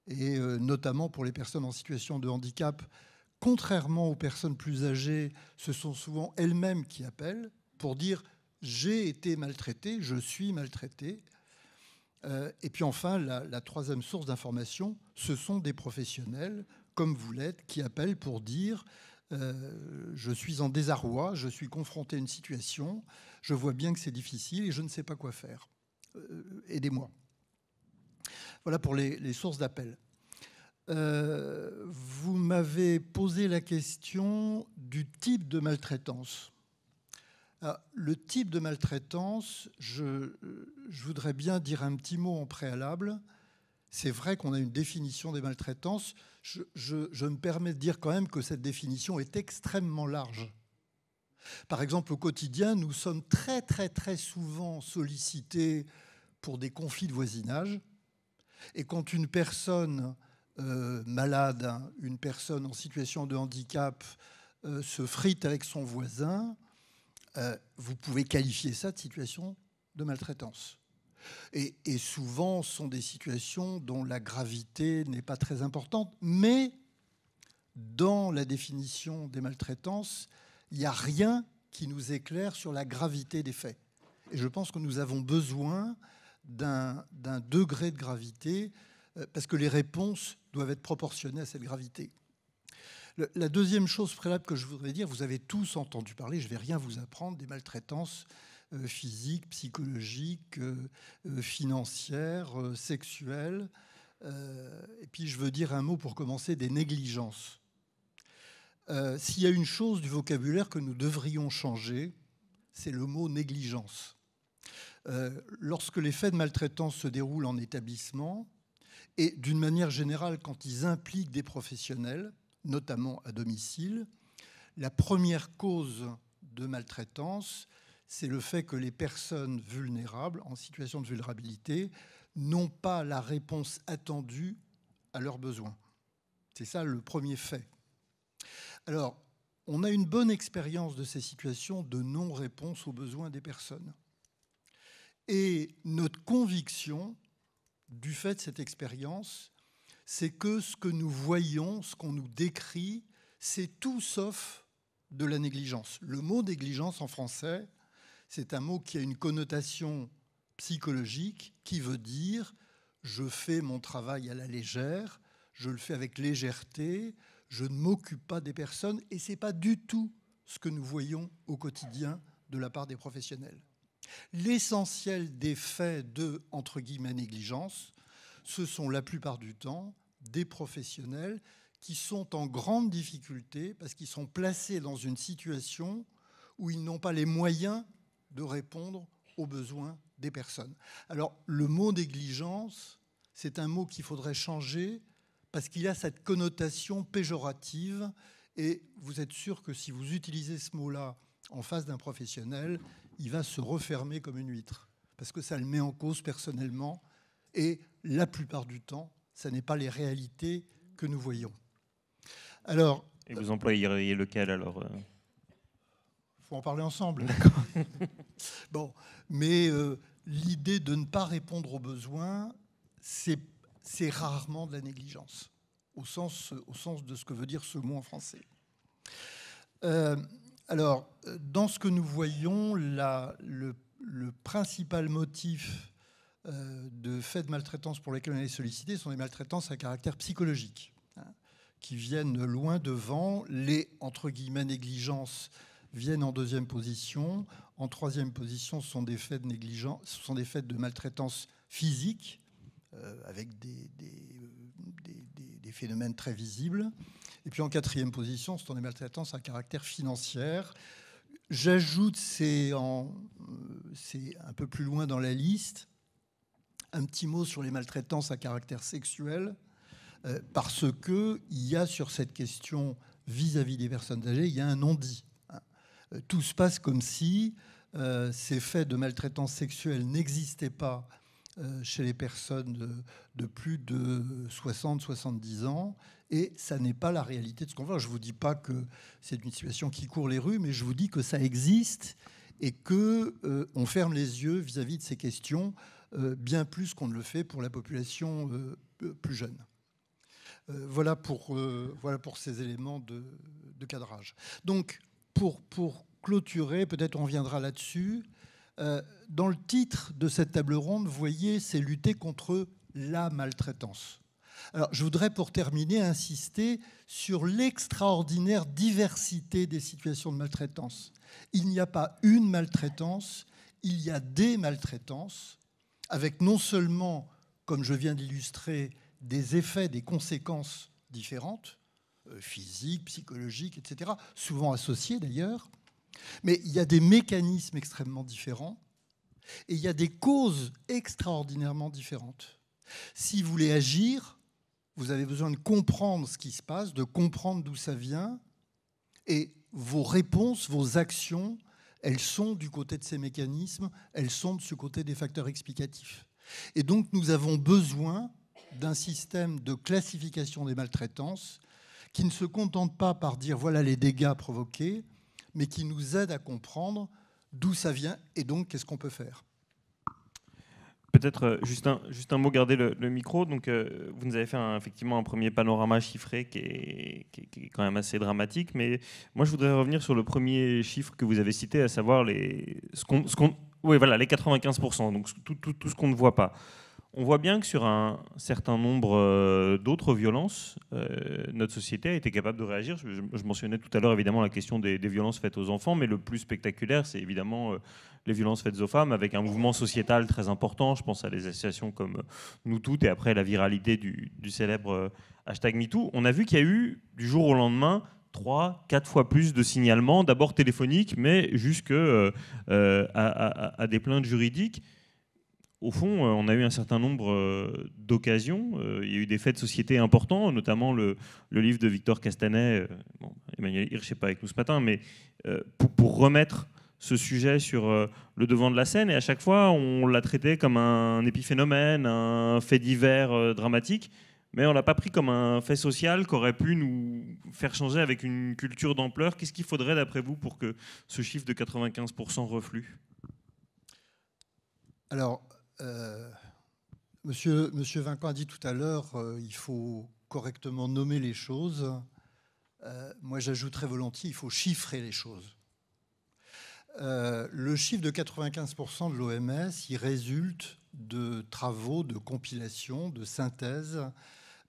et notamment pour les personnes en situation de handicap, contrairement aux personnes plus âgées, ce sont souvent elles-mêmes qui appellent pour dire « j'ai été maltraité, je suis maltraité ». Et puis enfin, la troisième source d'information, ce sont des professionnels, comme vous l'êtes, qui appellent pour dire je suis en désarroi, je suis confronté à une situation, je vois bien que c'est difficile et je ne sais pas quoi faire. Aidez-moi. Voilà pour les sources d'appel. Vous m'avez posé la question du type de maltraitance. Alors, le type de maltraitance, je voudrais bien dire un petit mot en préalable. C'est vrai qu'on a une définition des maltraitances. Je me permets de dire quand même que cette définition est extrêmement large. Par exemple, au quotidien, nous sommes très, très, très souvent sollicités pour des conflits de voisinage. Et quand une personne malade, une personne en situation de handicap se frite avec son voisin, vous pouvez qualifier ça de situation de maltraitance. Et souvent, ce sont des situations dont la gravité n'est pas très importante, mais dans la définition des maltraitances, il n'y a rien qui nous éclaire sur la gravité des faits. Et je pense que nous avons besoin d'un degré de gravité, parce que les réponses doivent être proportionnées à cette gravité. La deuxième chose préalable que je voudrais dire, vous avez tous entendu parler, je ne vais rien vous apprendre, des maltraitances physiques, psychologiques, financières, sexuelles. Et puis je veux dire un mot pour commencer, des négligences. S'il y a une chose du vocabulaire que nous devrions changer, c'est le mot négligence. Lorsque les faits de maltraitance se déroulent en établissement, et d'une manière générale, quand ils impliquent des professionnels, notamment à domicile, la première cause de maltraitance, c'est le fait que les personnes vulnérables, en situation de vulnérabilité, n'ont pas la réponse attendue à leurs besoins. C'est ça le premier fait. Alors, on a une bonne expérience de ces situations de non-réponse aux besoins des personnes. Et notre conviction, du fait de cette expérience, c'est que ce que nous voyons, ce qu'on nous décrit, c'est tout sauf de la négligence. Le mot négligence en français, c'est un mot qui a une connotation psychologique qui veut dire « je fais mon travail à la légère, je le fais avec légèreté, je ne m'occupe pas des personnes » et ce n'est pas du tout ce que nous voyons au quotidien de la part des professionnels. L'essentiel des faits de, entre guillemets, négligence, ce sont la plupart du temps des professionnels qui sont en grande difficulté parce qu'ils sont placés dans une situation où ils n'ont pas les moyens de répondre aux besoins des personnes. Alors, le mot négligence, c'est un mot qu'il faudrait changer parce qu'il a cette connotation péjorative et vous êtes sûr que si vous utilisez ce mot-là en face d'un professionnel, il va se refermer comme une huître parce que ça le met en cause personnellement et la plupart du temps, ce n'est pas les réalités que nous voyons. Alors, et vous employeriez lequel alors faut en parler ensemble, d'accord. Bon, mais l'idée de ne pas répondre aux besoins, c'est rarement de la négligence, au sens de ce que veut dire ce mot en français. Alors, dans ce que nous voyons, le principal motif de faits de maltraitance pour lesquels on est sollicité sont des maltraitances à caractère psychologique, qui viennent loin devant. Les, entre guillemets, négligences viennent en deuxième position. En troisième position, ce sont des faits de négligence, ce sont des faits de maltraitance physique, avec des phénomènes très visibles. Et puis en quatrième position, ce sont des maltraitances à caractère financier. J'ajoute, c'est un peu plus loin dans la liste, un petit mot sur les maltraitances à caractère sexuel, parce qu'il y a sur cette question vis-à-vis des personnes âgées, il y a un non-dit. Tout se passe comme si ces faits de maltraitance sexuelle n'existaient pas chez les personnes de plus de 60-70 ans, et ça n'est pas la réalité de ce qu'on voit. Je ne vous dis pas que c'est une situation qui court les rues, mais je vous dis que ça existe et qu'on ferme les yeux vis-à-vis de ces questions bien plus qu'on ne le fait pour la population plus jeune. Voilà pour ces éléments de cadrage. Donc, pour clôturer, peut-être on reviendra là-dessus, Dans le titre de cette table ronde, vous voyez, c'est lutter contre la maltraitance. Alors, je voudrais, pour terminer, insister sur l'extraordinaire diversité des situations de maltraitance. Il n'y a pas une maltraitance, il y a des maltraitances, avec non seulement, comme je viens d'illustrer, des effets, des conséquences différentes, physiques, psychologiques, etc., souvent associées d'ailleurs, mais il y a des mécanismes extrêmement différents et il y a des causes extraordinairement différentes. Si vous voulez agir, vous avez besoin de comprendre ce qui se passe, de comprendre d'où ça vient, et vos réponses, vos actions, elles sont du côté de ces mécanismes, elles sont de ce côté des facteurs explicatifs. Et donc nous avons besoin d'un système de classification des maltraitances qui ne se contente pas par dire voilà les dégâts provoqués, mais qui nous aide à comprendre d'où ça vient et donc qu'est-ce qu'on peut faire. Peut-être juste un mot, gardez le micro. Donc, vous nous avez fait effectivement un premier panorama chiffré qui est quand même assez dramatique. Mais moi, je voudrais revenir sur le premier chiffre que vous avez cité, à savoir les 95%, donc tout ce qu'on ne voit pas. On voit bien que sur un certain nombre d'autres violences, notre société a été capable de réagir. Je mentionnais tout à l'heure évidemment la question des violences faites aux enfants, mais le plus spectaculaire, c'est évidemment les violences faites aux femmes, avec un mouvement sociétal très important. Je pense à des associations comme Nous Toutes et après la viralité du célèbre #MeToo. On a vu qu'il y a eu du jour au lendemain 3-4 fois plus de signalements, d'abord téléphoniques, mais jusque à des plaintes juridiques. Au fond, on a eu un certain nombre d'occasions. Il y a eu des faits de société importants, notamment le livre de Victor Castanet. Emmanuel Hirsch n'est pas avec nous ce matin, mais pour remettre ce sujet sur le devant de la scène. Et à chaque fois, on l'a traité comme un épiphénomène, un fait divers dramatique. Mais on ne l'a pas pris comme un fait social qui aurait pu nous faire changer avec une culture d'ampleur. Qu'est-ce qu'il faudrait, d'après vous, pour que ce chiffre de 95% reflue ? Alors, Monsieur Vinquant a dit tout à l'heure, il faut correctement nommer les choses. Moi, j'ajouterais volontiers, il faut chiffrer les choses. Le chiffre de 95% de l'OMS, il résulte de travaux, de compilation, de synthèse,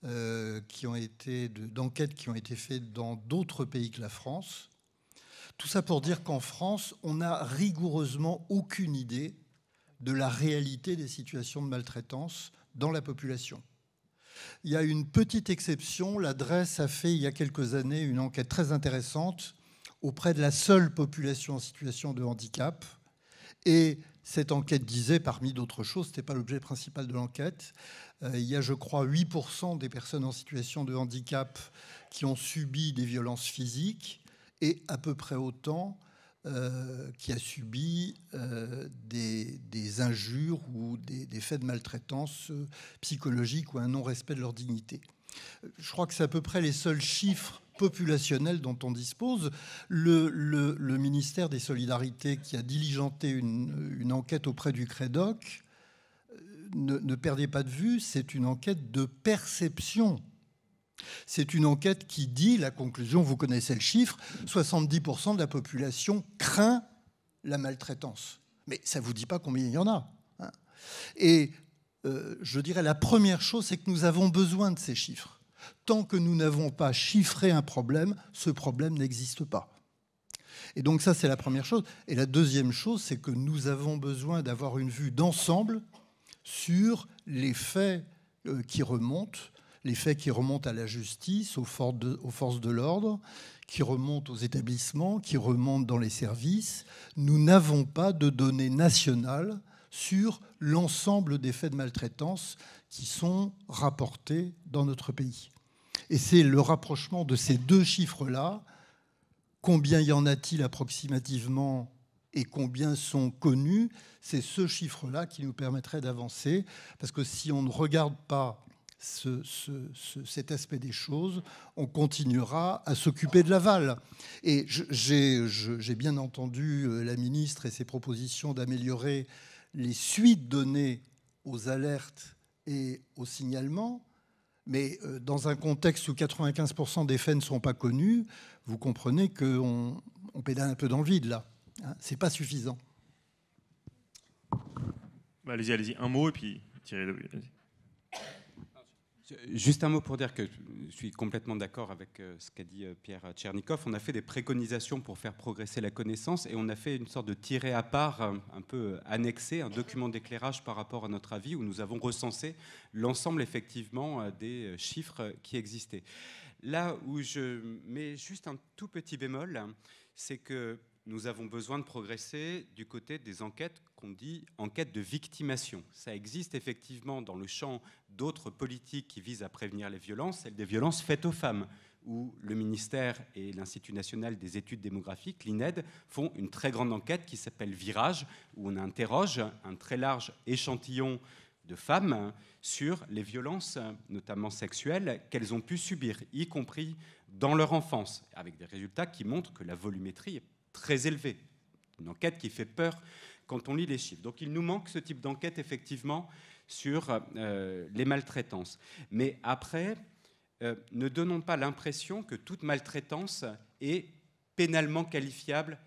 d'enquêtes qui ont été faites dans d'autres pays que la France. Tout ça pour dire qu'en France, on n'a rigoureusement aucune idée de la réalité des situations de maltraitance dans la population. Il y a une petite exception. L'Adresse a fait il y a quelques années une enquête très intéressante auprès de la seule population en situation de handicap. Et cette enquête disait, parmi d'autres choses, ce n'était pas l'objet principal de l'enquête, il y a, je crois, 8% des personnes en situation de handicap qui ont subi des violences physiques et à peu près autant qui a subi des injures ou des faits de maltraitance psychologique ou un non-respect de leur dignité. Je crois que c'est à peu près les seuls chiffres populationnels dont on dispose. Le ministère des Solidarités, qui a diligenté une enquête auprès du CREDOC, ne perdez pas de vue, c'est une enquête de perception. C'est une enquête qui dit, la conclusion, vous connaissez le chiffre, 70% de la population craint la maltraitance. Mais ça ne vous dit pas combien il y en a. Hein. Et je dirais la première chose, c'est que nous avons besoin de ces chiffres. Tant que nous n'avons pas chiffré un problème, ce problème n'existe pas. Et donc ça, c'est la première chose. Et la deuxième chose, c'est que nous avons besoin d'avoir une vue d'ensemble sur les faits qui remontent, les faits qui remontent à la justice, aux forces de l'ordre, qui remontent aux établissements, qui remontent dans les services. Nous n'avons pas de données nationales sur l'ensemble des faits de maltraitance qui sont rapportés dans notre pays. Et c'est le rapprochement de ces deux chiffres-là, combien y en a-t-il approximativement et combien sont connus, c'est ce chiffre-là qui nous permettrait d'avancer. Parce que si on ne regarde pas cet aspect des choses, on continuera à s'occuper de l'aval. Et j'ai bien entendu la ministre et ses propositions d'améliorer les suites données aux alertes et aux signalements, mais dans un contexte où 95% des faits ne sont pas connus, vous comprenez qu'on pédale un peu dans le vide, là. Hein, c'est pas suffisant. Allez-y, allez-y. Un mot et puis Thierry Daboville. Allez-y. Juste un mot pour dire que je suis complètement d'accord avec ce qu'a dit Pierre Tchernikov. On a fait des préconisations pour faire progresser la connaissance et on a fait une sorte de tiré à part, un peu annexé, un document d'éclairage par rapport à notre avis où nous avons recensé l'ensemble effectivement des chiffres qui existaient. Là où je mets juste un tout petit bémol, c'est que nous avons besoin de progresser du côté des enquêtes qu'on dit enquêtes de victimation. Ça existe effectivement dans le champ d'autres politiques qui visent à prévenir les violences, celles des violences faites aux femmes, où le ministère et l'Institut national des études démographiques, l'INED, font une très grande enquête qui s'appelle Virage, où on interroge un très large échantillon de femmes sur les violences, notamment sexuelles, qu'elles ont pu subir, y compris dans leur enfance, avec des résultats qui montrent que la volumétrie est très élevé. Une enquête qui fait peur quand on lit les chiffres. Donc il nous manque ce type d'enquête effectivement sur les maltraitances. Mais après, ne donnons pas l'impression que toute maltraitance est pénalement qualifiable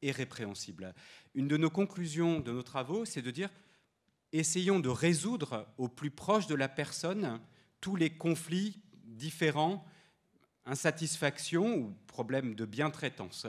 et répréhensible. Une de nos conclusions de nos travaux, c'est de dire essayons de résoudre au plus proche de la personne tous les conflits différents, insatisfaction ou problème de bien-traitance.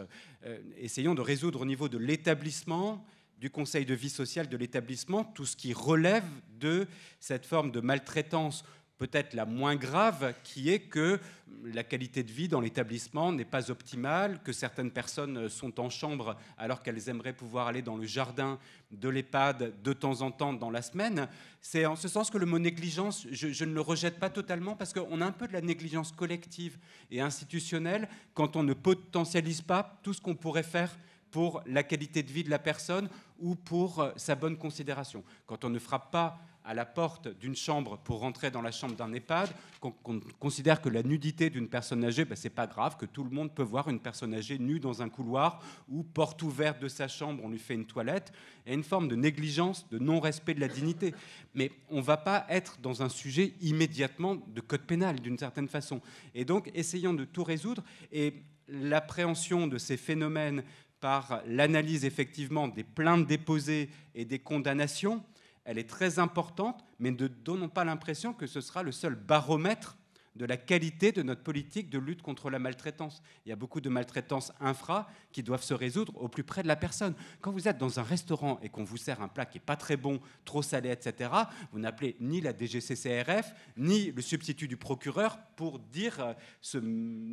Essayons de résoudre au niveau de l'établissement, du conseil de vie sociale de l'établissement, tout ce qui relève de cette forme de maltraitance, peut-être la moins grave, qui est que la qualité de vie dans l'établissement n'est pas optimale, que certaines personnes sont en chambre alors qu'elles aimeraient pouvoir aller dans le jardin de l'EHPAD de temps en temps dans la semaine. C'est en ce sens que le mot négligence, je ne le rejette pas totalement parce qu'on a un peu de la négligence collective et institutionnelle quand on ne potentialise pas tout ce qu'on pourrait faire pour la qualité de vie de la personne ou pour sa bonne considération. Quand on ne frappe pas à la porte d'une chambre pour rentrer dans la chambre d'un EHPAD, qu'on considère que la nudité d'une personne âgée, c'est pas grave, que tout le monde peut voir une personne âgée nue dans un couloir ou porte ouverte de sa chambre, on lui fait une toilette, et une forme de négligence, de non-respect de la dignité. Mais on ne va pas être dans un sujet immédiatement de code pénal, d'une certaine façon. Et donc, essayons de tout résoudre, et l'appréhension de ces phénomènes par l'analyse effectivement des plaintes déposées et des condamnations, elle est très importante, mais ne donnons pas l'impression que ce sera le seul baromètre de la qualité de notre politique de lutte contre la maltraitance. Il y a beaucoup de maltraitances infra qui doivent se résoudre au plus près de la personne. Quand vous êtes dans un restaurant et qu'on vous sert un plat qui n'est pas très bon, trop salé, etc., vous n'appelez ni la DGCCRF, ni le substitut du procureur pour dire ce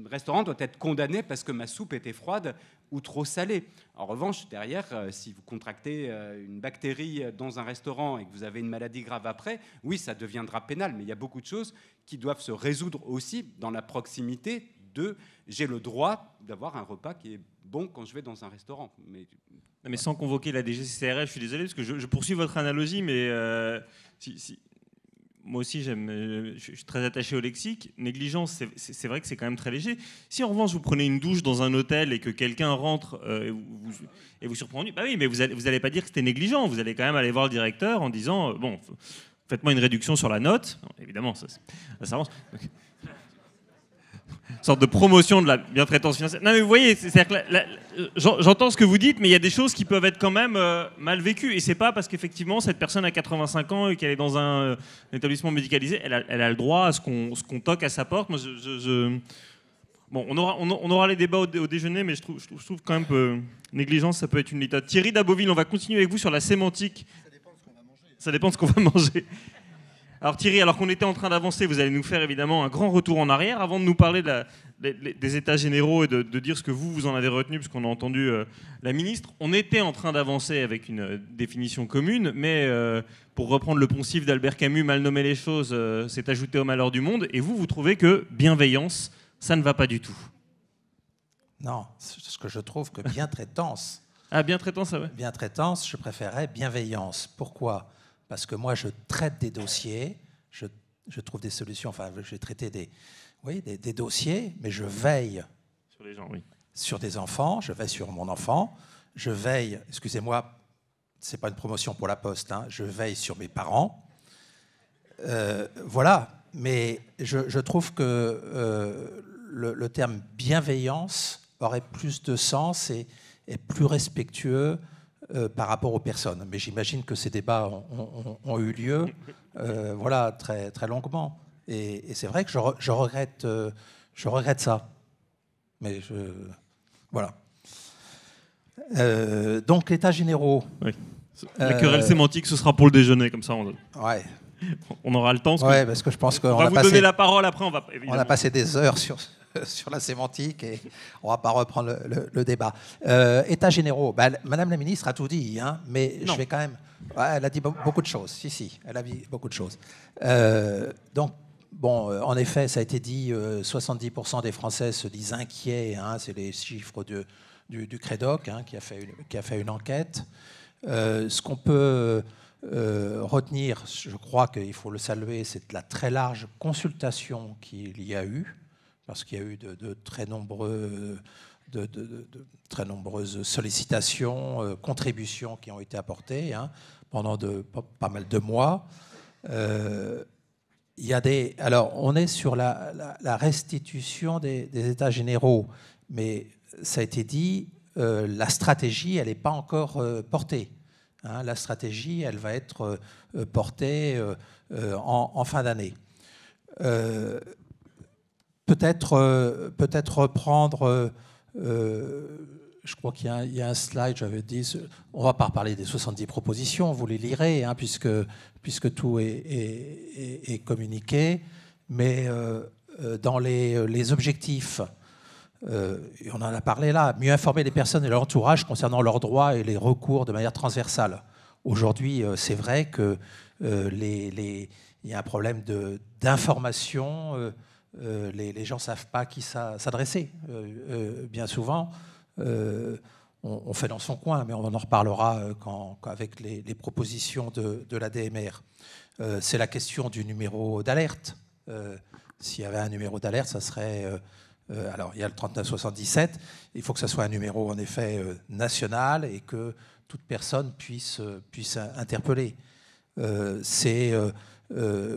restaurant doit être condamné parce que ma soupe était froide ou trop salée. En revanche, derrière, si vous contractez une bactérie dans un restaurant et que vous avez une maladie grave après, oui, ça deviendra pénal, mais il y a beaucoup de choses qui doivent se résoudre aussi dans la proximité de « j'ai le droit d'avoir un repas qui est bon quand je vais dans un restaurant ». Mais sans convoquer la DGCCRF, je suis désolé, parce que je poursuis votre analogie, mais moi aussi, je suis très attaché au lexique. Négligence, c'est vrai que c'est quand même très léger. Si en revanche, vous prenez une douche dans un hôtel et que quelqu'un rentre et vous surprend, bah oui, mais vous n'allez pas dire que c'était négligent. Vous allez quand même aller voir le directeur en disant bon, faites-moi une réduction sur la note. Non, évidemment, ça avance. Une sorte de promotion de la bientraitance financière. Non, mais vous voyez, j'entends ce que vous dites, mais il y a des choses qui peuvent être quand même mal vécues. Et c'est pas parce qu'effectivement, cette personne a 85 ans et qu'elle est dans un établissement médicalisé, elle a le droit à ce qu'on toque à sa porte. Moi, bon, on aura les débats au déjeuner, mais je trouve quand même que négligence, ça peut être une méthode. Thierry Daboville, on va continuer avec vous sur la sémantique. Ça dépend de ce qu'on va manger. Alors Thierry, alors qu'on était en train d'avancer, vous allez nous faire évidemment un grand retour en arrière avant de nous parler des états généraux et de dire ce que vous en avez retenu, puisqu'on a entendu la ministre. On était en train d'avancer avec une définition commune, mais pour reprendre le poncif d'Albert Camus, mal nommer les choses, c'est ajouter au malheur du monde. Et vous trouvez que bienveillance, ça ne va pas du tout? Non, ce que je trouve que bientraitance... Ah, bientraitance, ça va. Bientraitance, je préférerais bienveillance. Pourquoi ? Parce que moi, je traite des dossiers, je trouve des solutions, enfin, j'ai traité des dossiers, mais je veille sur les gens, oui. Sur des enfants, je veille sur mon enfant, je veille, excusez-moi, c'est pas une promotion pour la Poste, hein, je veille sur mes parents. Voilà, mais je trouve que le terme bienveillance aurait plus de sens et est plus respectueux par rapport aux personnes. Mais j'imagine que ces débats ont eu lieu voilà, très, très longuement. Et c'est vrai que je regrette ça. Mais voilà. Donc, l'état généraux. Oui. La querelle sémantique, ce sera pour le déjeuner, comme ça ouais. on aura le temps. Oui, parce que je pense qu'on va vous donner la parole après. On a passé des heures sur la sémantique et on ne va pas reprendre le débat. États généraux, Madame la ministre a tout dit, hein, mais non. Je vais quand même... Ouais, elle a dit beaucoup de choses, si, elle a dit beaucoup de choses. Donc, bon, en effet, ça a été dit, 70% des Français se disent inquiets, hein, c'est les chiffres du Crédoc hein, qui a fait une enquête. Ce qu'on peut retenir, je crois qu'il faut le saluer, c'est la très large consultation qu'il y a eu, parce qu'il y a eu de très nombreuses sollicitations, contributions qui ont été apportées hein, pendant pas mal de mois. Alors, on est sur la restitution des États généraux, mais ça a été dit, la stratégie, elle n'est pas encore portée. Hein, la stratégie, elle va être portée en fin d'année. Peut-être reprendre, je crois qu'il y a un slide, j'avais dit, on ne va pas reparler des 70 propositions, vous les lirez, hein, puisque tout est communiqué, mais dans les objectifs, on en a parlé là, mieux informer les personnes et leur entourage concernant leurs droits et les recours de manière transversale. Aujourd'hui, c'est vrai qu'il y a un problème d'information. Les gens ne savent pas à qui s'adresser. Bien souvent, on fait dans son coin, mais on en reparlera avec les propositions de la DMR. C'est la question du numéro d'alerte. S'il y avait un numéro d'alerte, ça serait... alors, il y a le 3977. Il faut que ce soit un numéro, en effet, national et que toute personne puisse interpeller. C'est...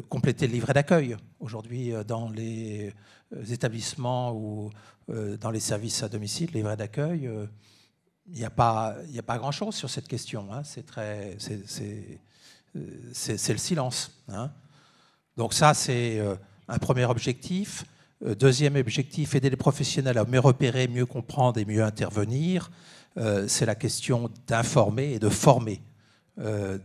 compléter le livret d'accueil. Aujourd'hui, dans les établissements ou dans les services à domicile, livret d'accueil, il n'y a pas grand-chose sur cette question. Hein. C'est le silence. Hein. Donc ça, c'est un premier objectif. Deuxième objectif, aider les professionnels à mieux repérer, mieux comprendre et mieux intervenir. C'est la question d'informer et de former.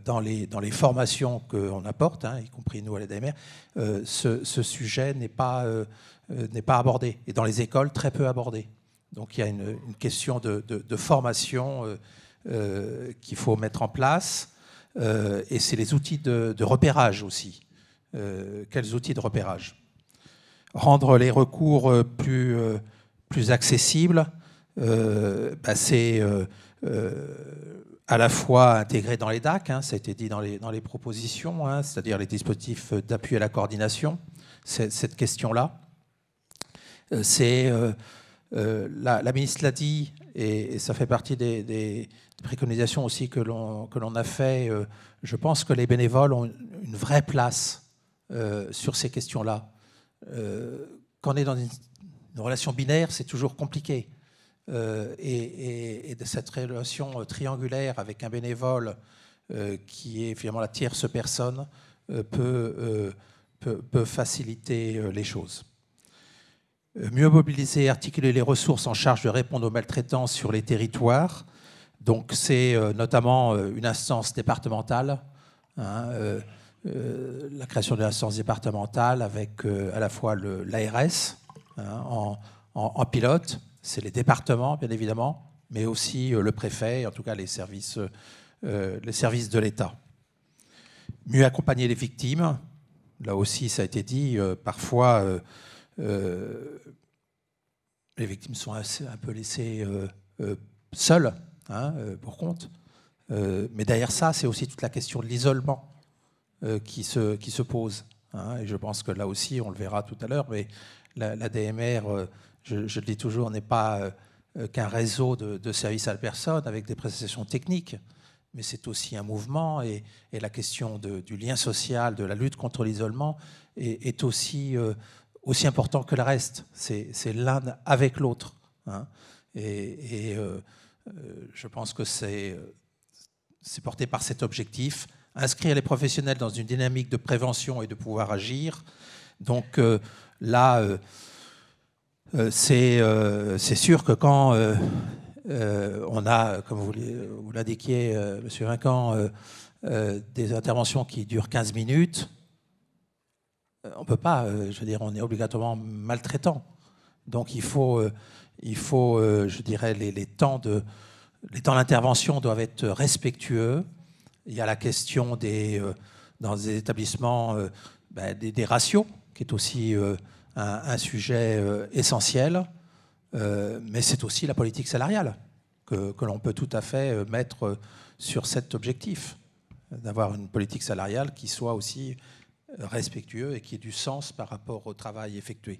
Dans les formations qu'on apporte, hein, y compris nous à l'ADMR, ce sujet n'est pas abordé. Et dans les écoles, très peu abordé. Donc il y a une question de formation qu'il faut mettre en place. Et c'est les outils de repérage aussi. Quels outils de repérage ? Rendre les recours plus accessibles, c'est... à la fois intégré dans les DAC, hein, ça a été dit dans les propositions, hein, c'est-à-dire les dispositifs d'appui à la coordination, cette question-là. La ministre l'a dit, et ça fait partie des préconisations aussi que l'on a fait. Je pense que les bénévoles ont une vraie place sur ces questions-là. Quand on est dans une relation binaire, c'est toujours compliqué. Et de cette relation triangulaire avec un bénévole qui est finalement la tierce personne peut faciliter les choses. Mieux mobiliser et articuler les ressources en charge de répondre aux maltraitances sur les territoires. Donc c'est notamment une instance départementale, hein, la création d'une instance départementale avec à la fois l'ARS hein, en pilote. C'est les départements, bien évidemment, mais aussi le préfet, en tout cas les services de l'État. Mieux accompagner les victimes. Là aussi, ça a été dit, parfois, les victimes sont un peu laissées seules, hein, pour compte. Mais derrière ça, c'est aussi toute la question de l'isolement qui se pose. Hein, et je pense que là aussi, on le verra tout à l'heure, mais la DMR... Je le dis toujours, n'est pas qu'un réseau de services à la personne avec des prestations techniques, mais c'est aussi un mouvement et la question du lien social, de la lutte contre l'isolement est aussi important que le reste. C'est l'un avec l'autre. Hein. Et je pense que c'est c'est porté par cet objectif, inscrire les professionnels dans une dynamique de prévention et de pouvoir agir. Donc là, c'est sûr que quand on a, comme vous l'indiquiez, M. Vincan, des interventions qui durent 15 minutes, on ne peut pas, je veux dire, on est obligatoirement maltraitant. Donc il faut je dirais, les temps d'intervention doivent être respectueux. Il y a la question dans les établissements des ratios, qui est aussi un sujet essentiel. Mais c'est aussi la politique salariale que l'on peut tout à fait mettre sur cet objectif, d'avoir une politique salariale qui soit aussi respectueuse et qui ait du sens par rapport au travail effectué.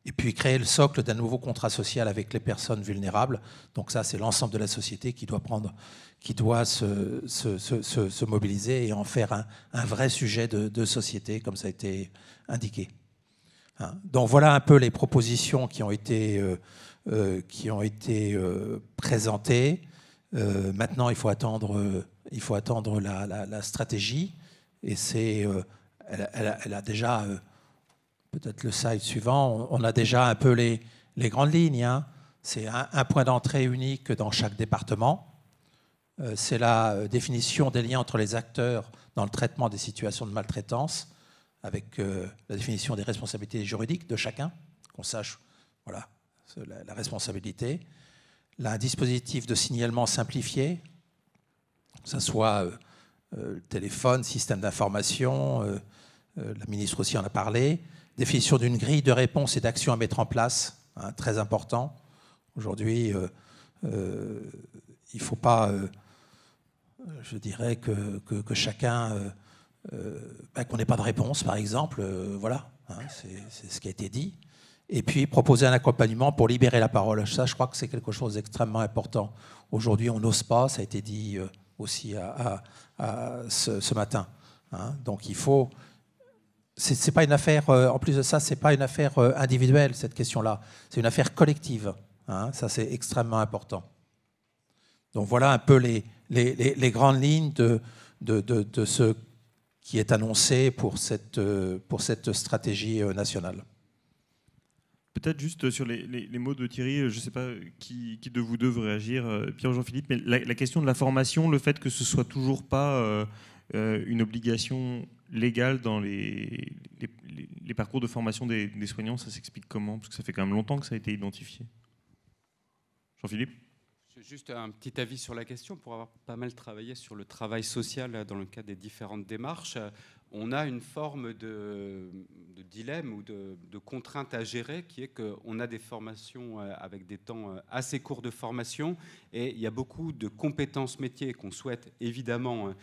Et puis créer le socle d'un nouveau contrat social avec les personnes vulnérables. Donc ça, c'est l'ensemble de la société qui doit se mobiliser et en faire un vrai sujet de société, comme ça a été indiqué. Donc voilà un peu les propositions qui ont été présentées. Maintenant, il faut attendre la stratégie. Et elle a déjà... Peut-être le slide suivant, on a déjà un peu les grandes lignes. C'est un point d'entrée unique dans chaque département. C'est la définition des liens entre les acteurs dans le traitement des situations de maltraitance, avec la définition des responsabilités juridiques de chacun, qu'on sache voilà, la responsabilité. Là, un dispositif de signalement simplifié, que ce soit téléphone, système d'information, la ministre aussi en a parlé. Définition d'une grille de réponse et d'action à mettre en place, très important. Aujourd'hui, il ne faut pas, je dirais, que chacun, qu'on n'ait pas de réponse, par exemple. Voilà, c'est ce qui a été dit. Et puis, proposer un accompagnement pour libérer la parole. Ça, je crois que c'est quelque chose d'extrêmement important. Aujourd'hui, on n'ose pas, ça a été dit aussi ce matin. Donc, il faut... C'est pas une affaire, en plus de ça, c'est pas une affaire individuelle, cette question-là. C'est une affaire collective. Ça, c'est extrêmement important. Donc voilà un peu les grandes lignes de ce qui est annoncé pour cette stratégie nationale. Peut-être juste sur les mots de Thierry, je ne sais pas qui de vous deux veut réagir, Pierre ou Jean-Philippe, mais la question de la formation, le fait que ce ne soit toujours pas une obligation légale dans les parcours de formation des soignants, ça s'explique comment? Parce que ça fait quand même longtemps que ça a été identifié. Jean-Philippe? Juste un petit avis sur la question. Pour avoir pas mal travaillé sur le travail social dans le cadre des différentes démarches, on a une forme de dilemme ou de contrainte à gérer qui est qu'on a des formations avec des temps assez courts de formation et il y a beaucoup de compétences métiers qu'on souhaite évidemment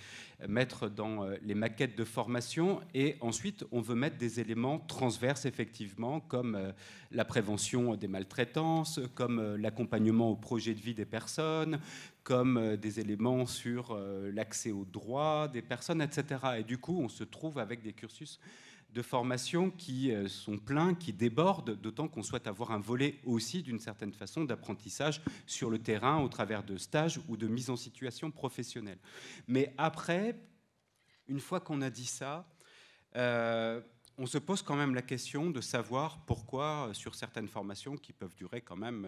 mettre dans les maquettes de formation et ensuite on veut mettre des éléments transverses effectivement comme la prévention des maltraitances, comme l'accompagnement au projet de vie des personnes, comme des éléments sur l'accès aux droits des personnes, etc. Et du coup, on se trouve avec des cursus de formation qui sont pleins, qui débordent, d'autant qu'on souhaite avoir un volet aussi, d'une certaine façon, d'apprentissage sur le terrain au travers de stages ou de mise en situation professionnelle. Mais après, une fois qu'on a dit ça, on se pose quand même la question de savoir pourquoi, sur certaines formations qui peuvent durer quand même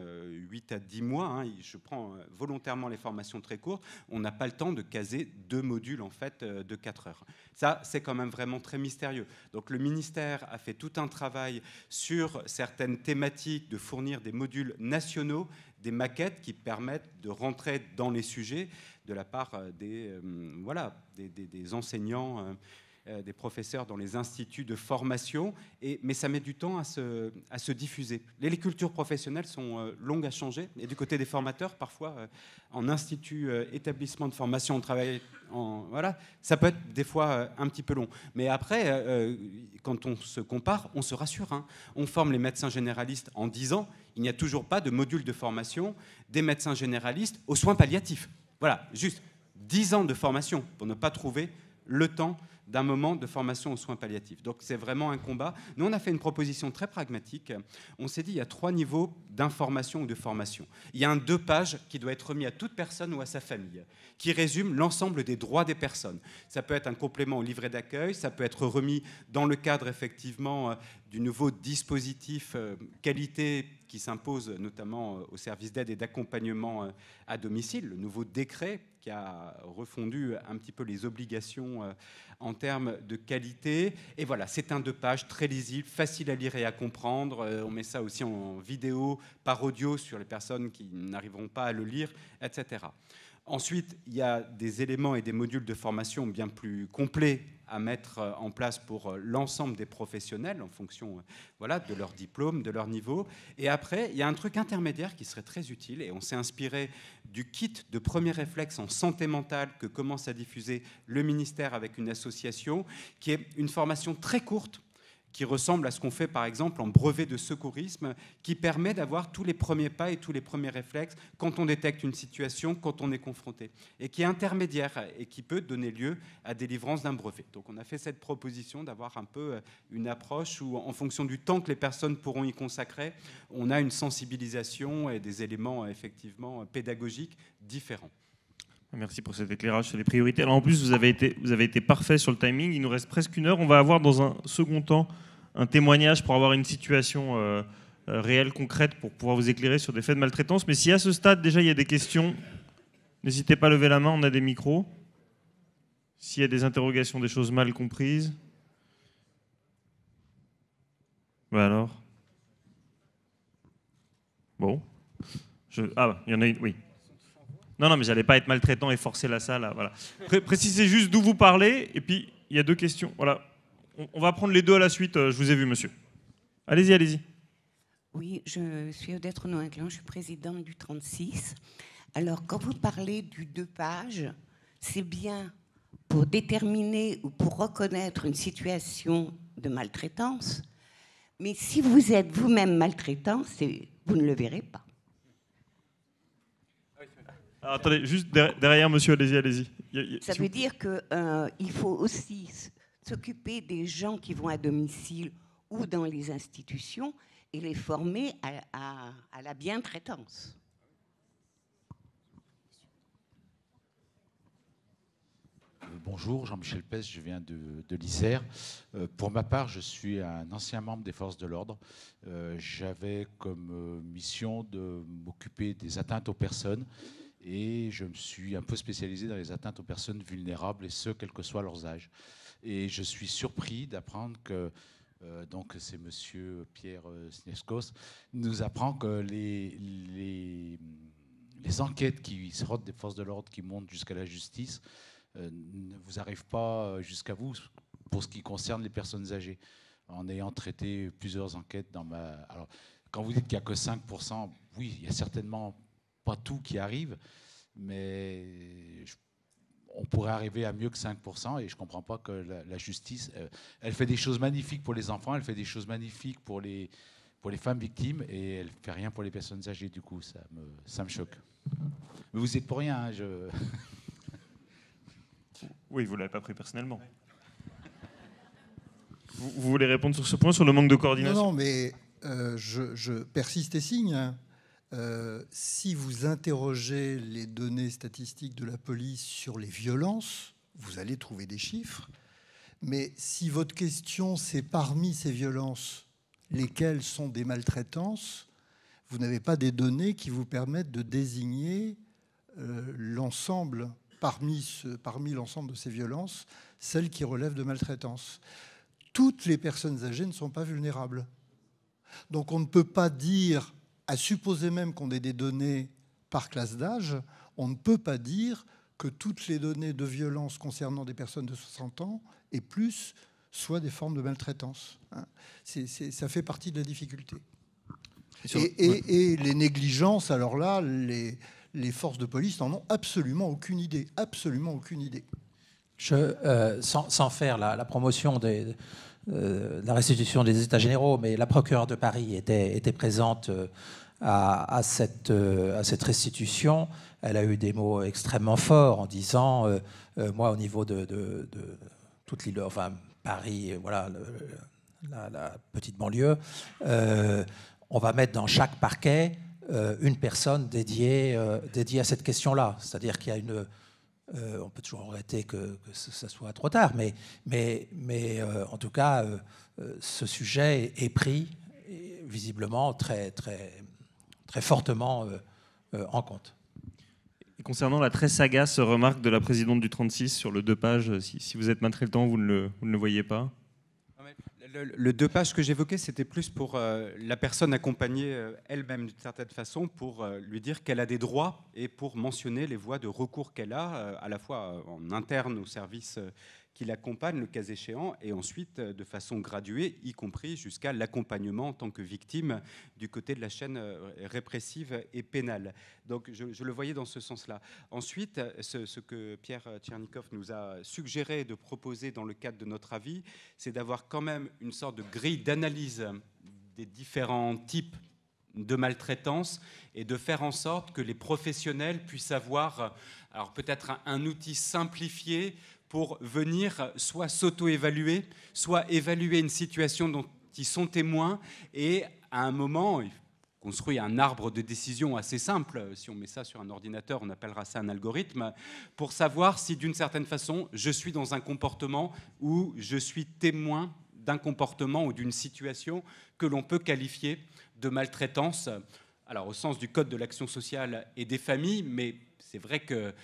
8 à 10 mois, je prends volontairement les formations très courtes, on n'a pas le temps de caser 2 modules en fait, de 4 heures. Ça, c'est quand même vraiment très mystérieux. Donc le ministère a fait tout un travail sur certaines thématiques, de fournir des modules nationaux, des maquettes qui permettent de rentrer dans les sujets de la part des enseignants, des professeurs dans les instituts de formation, mais ça met du temps à se diffuser. Les cultures professionnelles sont longues à changer, et du côté des formateurs, parfois, en institut, établissement de formation, on travaille ça peut être des fois un petit peu long. Mais après, quand on se compare, on se rassure. On forme les médecins généralistes en 10 ans, il n'y a toujours pas de module de formation des médecins généralistes aux soins palliatifs. Voilà, juste 10 ans de formation pour ne pas trouver le temps d'un moment de formation aux soins palliatifs. Donc c'est vraiment un combat. Nous, on a fait une proposition très pragmatique. On s'est dit, il y a 3 niveaux d'information ou de formation. Il y a un 2 pages qui doit être remis à toute personne ou à sa famille, qui résume l'ensemble des droits des personnes. Ça peut être un complément au livret d'accueil, ça peut être remis dans le cadre effectivement du nouveau dispositif qualité qui s'impose notamment aux services d'aide et d'accompagnement à domicile, le nouveau décret qui a refondu un petit peu les obligations en termes de qualité. Et voilà, c'est un 2 pages très lisible, facile à lire et à comprendre. On met ça aussi en vidéo, par audio sur les personnes qui n'arriveront pas à le lire, etc. Ensuite, il y a des éléments et des modules de formation bien plus complets à mettre en place pour l'ensemble des professionnels en fonction voilà, de leur diplôme, de leur niveau. Et après, il y a un truc intermédiaire qui serait très utile et on s'est inspiré du kit de premiers réflexes en santé mentale que commence à diffuser le ministère avec une association qui est une formation très courte qui ressemble à ce qu'on fait par exemple en brevet de secourisme, qui permet d'avoir tous les premiers pas et tous les premiers réflexes quand on détecte une situation, quand on est confronté, et qui est intermédiaire et qui peut donner lieu à délivrance d'un brevet. Donc on a fait cette proposition d'avoir un peu une approche où, en fonction du temps que les personnes pourront y consacrer, on a une sensibilisation et des éléments effectivement pédagogiques différents. Merci pour cet éclairage sur les priorités. Alors en plus, vous avez été parfait sur le timing. Il nous reste presque 1 heure. On va avoir dans un second temps un témoignage pour avoir une situation réelle, concrète, pour pouvoir vous éclairer sur des faits de maltraitance. Mais si à ce stade, déjà, il y a des questions, n'hésitez pas à lever la main, on a des micros. S'il y a des interrogations, des choses mal comprises. Ben alors. Bon. Ah, il y en a une, oui. Non, mais j'allais pas être maltraitant et forcer la salle. Voilà. Précisez juste d'où vous parlez. Et puis, il y a 2 questions. Voilà. On va prendre les 2 à la suite. Je vous ai vu, monsieur. Allez-y. Oui, je suis Odette Renaud-Inclin, je suis présidente du 36. Alors, quand vous parlez du 2 pages, c'est bien pour déterminer ou pour reconnaître une situation de maltraitance. Mais si vous êtes vous-même maltraitant, vous ne le verrez pas. Alors, attendez, juste derrière, monsieur, allez-y. Ça veut dire qu'il faut aussi s'occuper des gens qui vont à domicile ou dans les institutions et les former à la bientraitance. Bonjour, Jean-Michel Pes, je viens de l'Isère. Pour ma part, je suis un ancien membre des forces de l'ordre. J'avais comme mission de m'occuper des atteintes aux personnes. Et je me suis un peu spécialisé dans les atteintes aux personnes vulnérables, et ce, quel que soit leur âge. Et je suis surpris d'apprendre que, donc c'est monsieur Pierre Snieskos, nous apprend que les enquêtes qui sortent des forces de l'ordre, qui montent jusqu'à la justice, ne vous arrivent pas jusqu'à vous pour ce qui concerne les personnes âgées. En ayant traité plusieurs enquêtes dans ma... Alors, quand vous dites qu'il n'y a que 5%, oui, il y a certainement pas tout qui arrive, mais on pourrait arriver à mieux que 5%, et je ne comprends pas que la justice, elle fait des choses magnifiques pour les enfants, elle fait des choses magnifiques pour les femmes victimes, et elle ne fait rien pour les personnes âgées. Du coup, ça me choque. Mais vous êtes pour rien, hein, Oui, vous ne l'avez pas pris personnellement. Vous voulez répondre sur ce point, sur le manque de coordination? Non, mais je persiste et signe. Si vous interrogez les données statistiques de la police sur les violences, vous allez trouver des chiffres. Mais si votre question, c'est parmi ces violences, lesquelles sont des maltraitances, vous n'avez pas des données qui vous permettent de désigner l'ensemble, parmi l'ensemble de ces violences, celles qui relèvent de maltraitance. Toutes les personnes âgées ne sont pas vulnérables. Donc on ne peut pas dire, à supposer même qu'on ait des données par classe d'âge, on ne peut pas dire que toutes les données de violence concernant des personnes de 60 ans et plus soient des formes de maltraitance. Ça fait partie de la difficulté. Et les négligences, alors là, les forces de police n'en ont absolument aucune idée. Absolument aucune idée. Sans faire la promotion de la restitution des États généraux, mais la procureure de Paris était présente à cette restitution. Elle a eu des mots extrêmement forts en disant moi, au niveau de toute l'île, enfin Paris, voilà, la petite banlieue, on va mettre dans chaque parquet une personne dédiée à cette question-là. C'est-à-dire qu'il y a une... on peut toujours regretter que ça soit trop tard, mais en tout cas, ce sujet est pris visiblement très, très, très fortement en compte. Et concernant la très sagace remarque de la présidente du 36 sur le 2 pages, si vous êtes maltraitant, vous ne le voyez pas. Le 2 pages que j'évoquais, c'était plus pour la personne accompagnée elle-même d'une certaine façon, pour lui dire qu'elle a des droits et pour mentionner les voies de recours qu'elle a, à la fois en interne au service qui l'accompagne, le cas échéant, et ensuite de façon graduée, y compris jusqu'à l'accompagnement en tant que victime du côté de la chaîne répressive et pénale. Donc je le voyais dans ce sens-là. Ensuite, ce que Pierre Tchernikov nous a suggéré de proposer dans le cadre de notre avis, c'est d'avoir quand même une sorte de grille d'analyse des différents types de maltraitance et de faire en sorte que les professionnels puissent avoir, alors peut-être un outil simplifié pour venir soit s'auto-évaluer, soit évaluer une situation dont ils sont témoins et à un moment, il construit un arbre de décision assez simple. Si on met ça sur un ordinateur, on appellera ça un algorithme, pour savoir si d'une certaine façon, je suis dans un comportement où je suis témoin d'un comportement ou d'une situation que l'on peut qualifier de maltraitance. Alors au sens du Code de l'action sociale et des familles, mais c'est vrai que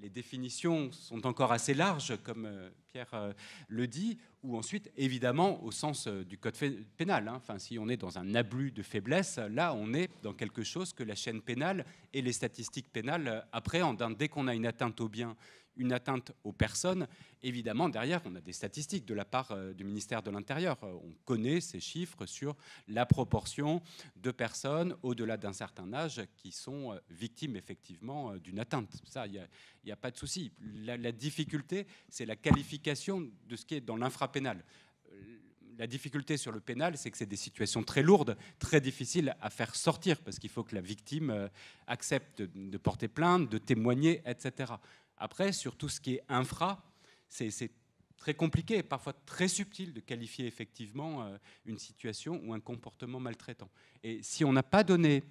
les définitions sont encore assez larges, comme Pierre le dit, ou ensuite, évidemment, au sens du code pénal. Enfin, si on est dans un abus de faiblesse, là, on est dans quelque chose que la chaîne pénale et les statistiques pénales appréhendent. Dès qu'on a une atteinte aux biens, une atteinte aux personnes, évidemment, derrière, on a des statistiques de la part du ministère de l'Intérieur. On connaît ces chiffres sur la proportion de personnes au-delà d'un certain âge qui sont victimes, effectivement, d'une atteinte. Ça, il n'y a pas de souci. La difficulté, c'est la qualification de ce qui est dans l'infrapénal. La difficulté sur le pénal, c'est que c'est des situations très lourdes, très difficiles à faire sortir, parce qu'il faut que la victime accepte de porter plainte, de témoigner, etc. Après, sur tout ce qui est infra, c'est très compliqué, parfois très subtil de qualifier effectivement une situation ou un comportement maltraitant. Et si on n'a pas donné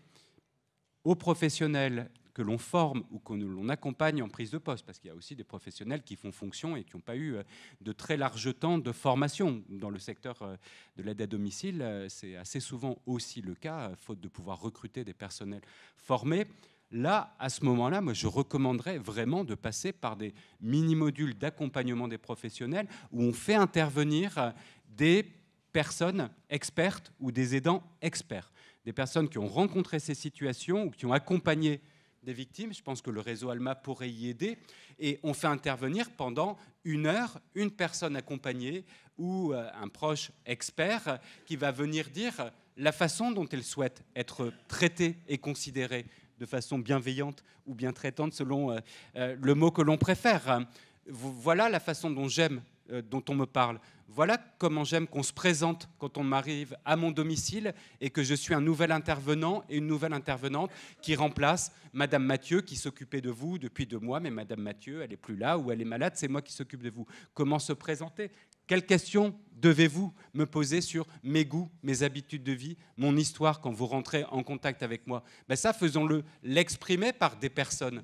aux professionnels que l'on forme ou que l'on accompagne en prise de poste, parce qu'il y a aussi des professionnels qui font fonction et qui n'ont pas eu de très large temps de formation. Dans le secteur de l'aide à domicile, c'est assez souvent aussi le cas, faute de pouvoir recruter des personnels formés. Là, à ce moment-là, moi, je recommanderais vraiment de passer par des mini-modules d'accompagnement des professionnels où on fait intervenir des personnes expertes ou des aidants experts, des personnes qui ont rencontré ces situations ou qui ont accompagné des victimes. Je pense que le réseau ALMA pourrait y aider. Et on fait intervenir pendant 1 heure une personne accompagnée ou un proche expert qui va venir dire la façon dont elle souhaite être traitée et considérée de façon bienveillante ou bien traitante selon le mot que l'on préfère. Voilà la façon dont j'aime, dont on me parle. Voilà comment j'aime qu'on se présente quand on m'arrive à mon domicile et que je suis un nouvel intervenant et une nouvelle intervenante qui remplace Madame Mathieu qui s'occupait de vous depuis 2 mois, mais Madame Mathieu, elle n'est plus là ou elle est malade, c'est moi qui s'occupe de vous. Comment se présenter ? Quelles questions devez-vous me poser sur mes goûts, mes habitudes de vie, mon histoire quand vous rentrez en contact avec moi ? Ça, faisons-le l'exprimer par des personnes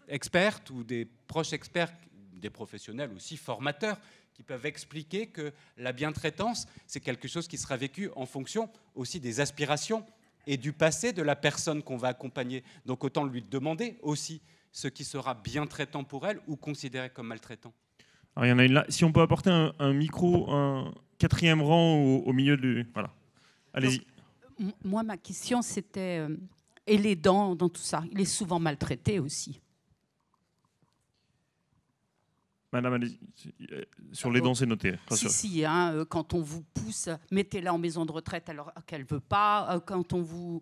expertes ou des proches experts, des professionnels aussi formateurs, qui peuvent expliquer que la bientraitance, c'est quelque chose qui sera vécu en fonction aussi des aspirations et du passé de la personne qu'on va accompagner. Donc autant lui demander aussi ce qui sera bientraitant pour elle ou considéré comme maltraitant. Alors, il y en a une là. Si on peut apporter un micro, un 4e rang au milieu du... Voilà. Allez-y. Moi, ma question, c'était... et l'aidant dans tout ça, il est souvent maltraité aussi. Madame, allez-y. Sur l'aidant, c'est noté. Si, quand on vous pousse, mettez-la en maison de retraite alors qu'elle ne veut pas. Quand on vous...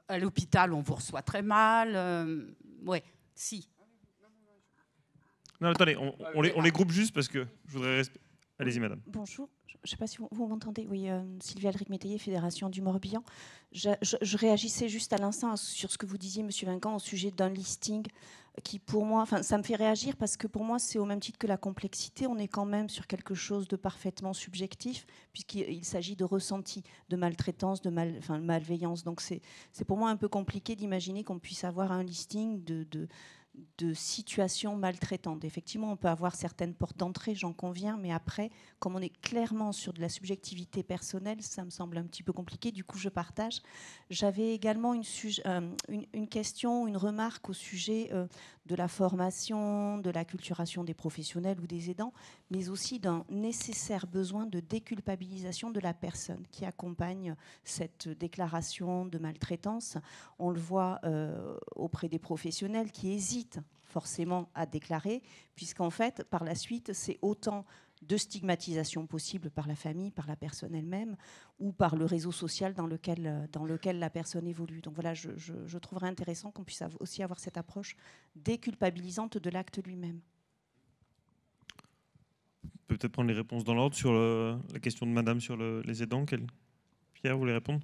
À l'hôpital, on vous reçoit très mal. Ouais, si. Non, attendez, on les groupe juste parce que je voudrais Allez-y, madame. Bonjour, je ne sais pas si vous m'entendez. Oui, Sylvie Alric-Métayer, Fédération du Morbihan. Je réagissais juste à l'instant sur ce que vous disiez, Monsieur Vincan, au sujet d'un listing qui, pour moi, ça me fait réagir parce que pour moi, c'est au même titre que la complexité. On est quand même sur quelque chose de parfaitement subjectif, puisqu'il s'agit de ressenti, de maltraitance, de malveillance. Donc c'est pour moi un peu compliqué d'imaginer qu'on puisse avoir un listing de situations maltraitantes. Effectivement, on peut avoir certaines portes d'entrée, j'en conviens, mais après, comme on est clairement sur de la subjectivité personnelle, ça me semble un petit peu compliqué. Du coup, je partage. J'avais également une question, une remarque au sujet de la formation, de l'acculturation des professionnels ou des aidants, mais aussi d'un nécessaire besoin de déculpabilisation de la personne qui accompagne cette déclaration de maltraitance. On le voit auprès des professionnels qui hésitent forcément à déclarer, puisqu'en fait, par la suite, c'est autant de stigmatisation possible par la famille, par la personne elle-même, ou par le réseau social dans lequel la personne évolue. Donc voilà, je trouverais intéressant qu'on puisse aussi avoir cette approche déculpabilisante de l'acte lui-même. On peut peut-être prendre les réponses dans l'ordre sur la question de madame sur les aidants. Pierre, vous voulez répondre?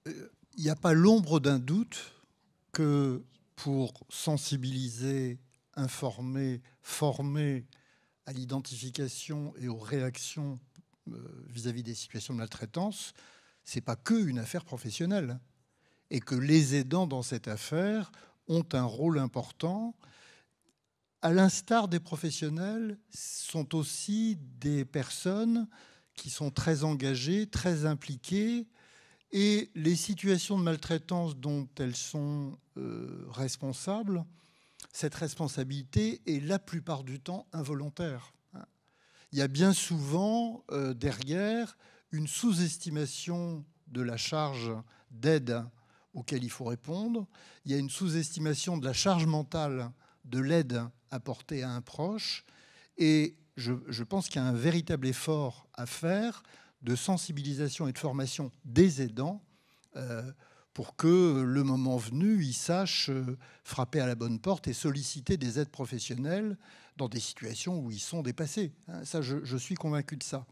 Il n'y a pas l'ombre d'un doute que pour sensibiliser, informer, former à l'identification et aux réactions vis-à-vis des situations de maltraitance, ce n'est pas qu'une affaire professionnelle. Et que les aidants dans cette affaire ont un rôle important. À l'instar des professionnels, sont aussi des personnes qui sont très engagées, très impliquées, et les situations de maltraitance dont elles sont responsables, cette responsabilité est la plupart du temps involontaire. Il y a bien souvent derrière une sous-estimation de la charge d'aide auquel il faut répondre. Il y a une sous-estimation de la charge mentale de l'aide apportée à un proche. Et je pense qu'il y a un véritable effort à faire de sensibilisation et de formation des aidants pour que, le moment venu, ils sachent frapper à la bonne porte et solliciter des aides professionnelles dans des situations où ils sont dépassés. Ça, je suis convaincu de ça.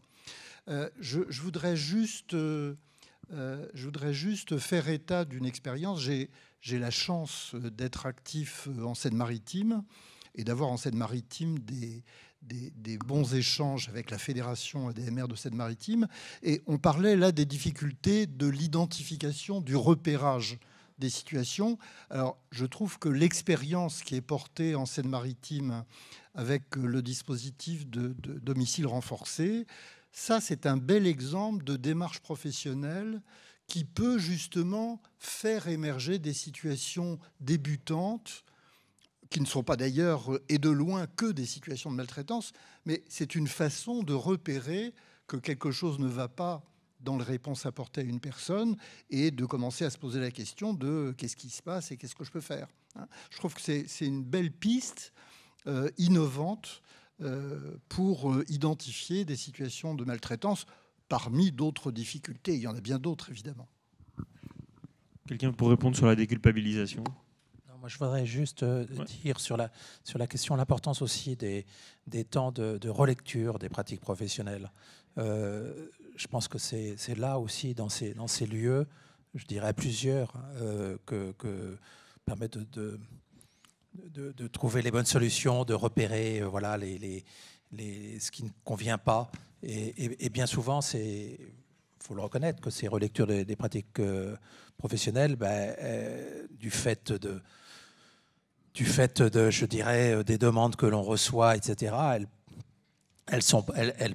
Je voudrais juste faire état d'une expérience. J'ai la chance d'être actif en Seine-Maritime et d'avoir en Seine-Maritime des bons échanges avec la Fédération ADMR de Seine-Maritime. Et on parlait là des difficultés de l'identification, du repérage des situations. Alors, je trouve que l'expérience qui est portée en Seine-Maritime avec le dispositif de domicile renforcé, ça, c'est un bel exemple de démarche professionnelle qui peut justement faire émerger des situations débutantes, qui ne sont pas d'ailleurs et de loin que des situations de maltraitance, mais c'est une façon de repérer que quelque chose ne va pas dans les réponses apportées à une personne et de commencer à se poser la question de qu'est-ce qui se passe et qu'est-ce que je peux faire. Je trouve que c'est une belle piste innovante pour identifier des situations de maltraitance parmi d'autres difficultés. Il y en a bien d'autres, évidemment. Quelqu'un pour répondre sur la déculpabilisation? Moi, je voudrais juste dire sur la question, l'importance aussi des temps de relecture des pratiques professionnelles. Je pense que c'est là aussi, dans ces lieux, je dirais plusieurs, que permettent de trouver les bonnes solutions, de repérer voilà, ce qui ne convient pas. Et bien souvent, il faut le reconnaître, que ces relectures des pratiques professionnelles, du fait de, je dirais, des demandes que l'on reçoit, etc., elles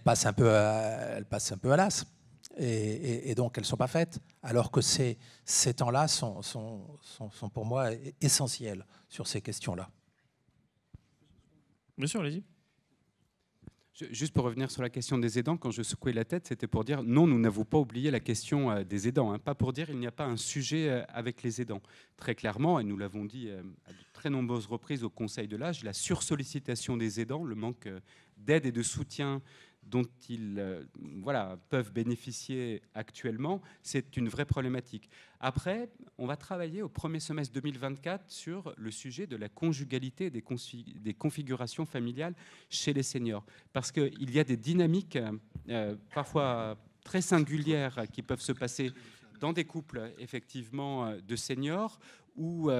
passent un peu à l'as. Et donc, elles ne sont pas faites. Alors que ces temps-là sont pour moi essentiels sur ces questions-là. Bien sûr, allez-y. Juste pour revenir sur la question des aidants, quand je secouais la tête, c'était pour dire non, nous n'avons pas oublié la question des aidants. Pas pour dire il n'y a pas un sujet avec les aidants. Très clairement, et nous l'avons dit à de très nombreuses reprises au Conseil de l'âge, la sursollicitation des aidants, le manque d'aide et de soutien dont ils peuvent bénéficier actuellement, c'est une vraie problématique. Après, on va travailler au premier semestre 2024 sur le sujet de la conjugalité des configurations familiales chez les seniors. Parce qu'il y a des dynamiques parfois très singulières qui peuvent se passer dans des couples effectivement de seniors où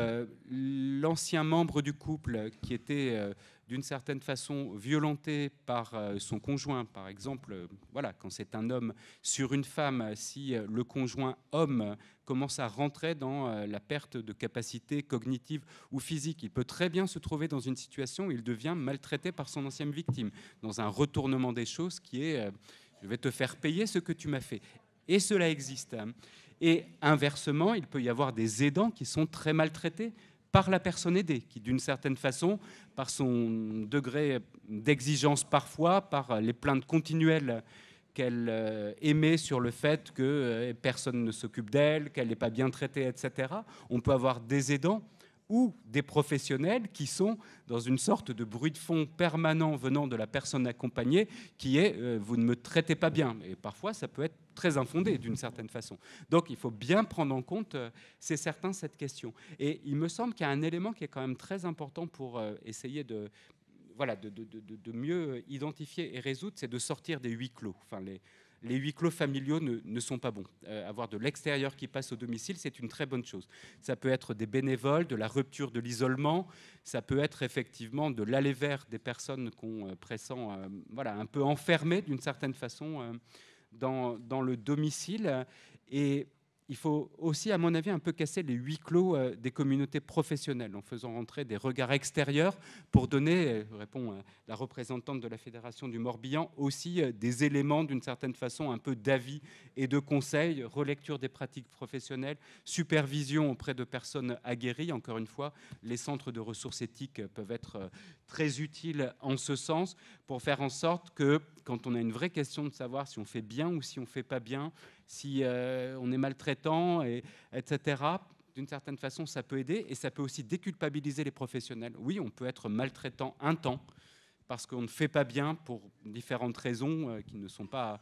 l'ancien membre du couple qui était d'une certaine façon violenté par son conjoint, par exemple, quand c'est un homme sur une femme, si le conjoint homme commence à rentrer dans la perte de capacité cognitive ou physique, il peut très bien se trouver dans une situation où il devient maltraité par son ancienne victime, dans un retournement des choses qui est je vais te faire payer ce que tu m'as fait. Et cela existe. Et inversement, il peut y avoir des aidants qui sont très maltraités par la personne aidée, qui d'une certaine façon, par son degré d'exigence parfois, par les plaintes continuelles qu'elle émet sur le fait que personne ne s'occupe d'elle, qu'elle n'est pas bien traitée, etc. On peut avoir des aidants ou des professionnels qui sont dans une sorte de bruit de fond permanent venant de la personne accompagnée qui est « vous ne me traitez pas bien ». Et parfois, ça peut être très infondé d'une certaine façon. Donc, il faut bien prendre en compte, c'est certain, cette question. Et il me semble qu'il y a un élément qui est quand même très important pour essayer de mieux identifier et résoudre, c'est de sortir des huis clos. Enfin, les huis clos familiaux ne sont pas bons. Avoir de l'extérieur qui passe au domicile, c'est une très bonne chose. Ça peut être des bénévoles, de la rupture de l'isolement, ça peut être effectivement de l'aller vers des personnes qu'on pressent un peu enfermées d'une certaine façon dans le domicile. Et il faut aussi, à mon avis, un peu casser les huis clos des communautés professionnelles en faisant rentrer des regards extérieurs pour donner, répond la représentante de la Fédération du Morbihan, aussi des éléments d'une certaine façon un peu d'avis et de conseils, relecture des pratiques professionnelles, supervision auprès de personnes aguerries. Encore une fois, les centres de ressources éthiques peuvent être très utiles en ce sens pour faire en sorte que quand on a une vraie question de savoir si on fait bien ou si on ne fait pas bien, si on est maltraitant, etc., d'une certaine façon, ça peut aider et ça peut aussi déculpabiliser les professionnels. Oui, on peut être maltraitant un temps parce qu'on ne fait pas bien pour différentes raisons qui ne sont pas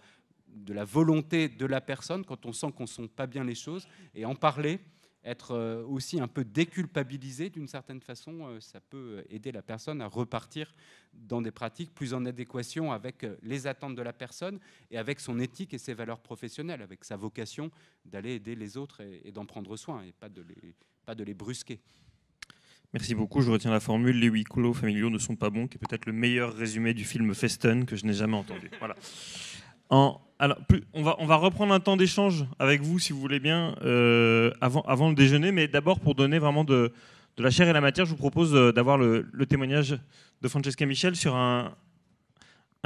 de la volonté de la personne, quand on sent qu'on ne sent pas bien les choses, et en parler, être aussi un peu déculpabilisé d'une certaine façon, ça peut aider la personne à repartir dans des pratiques plus en adéquation avec les attentes de la personne et avec son éthique et ses valeurs professionnelles, avec sa vocation d'aller aider les autres et d'en prendre soin et pas de les brusquer. Merci beaucoup, je retiens la formule « Les huis clos familiaux ne sont pas bons », qui est peut-être le meilleur résumé du film Festen que je n'ai jamais entendu. Voilà. Alors, on va reprendre un temps d'échange avec vous, si vous voulez bien, avant le déjeuner. Mais d'abord, pour donner vraiment de la chair et la matière, je vous propose d'avoir le témoignage de Francesca Michel sur un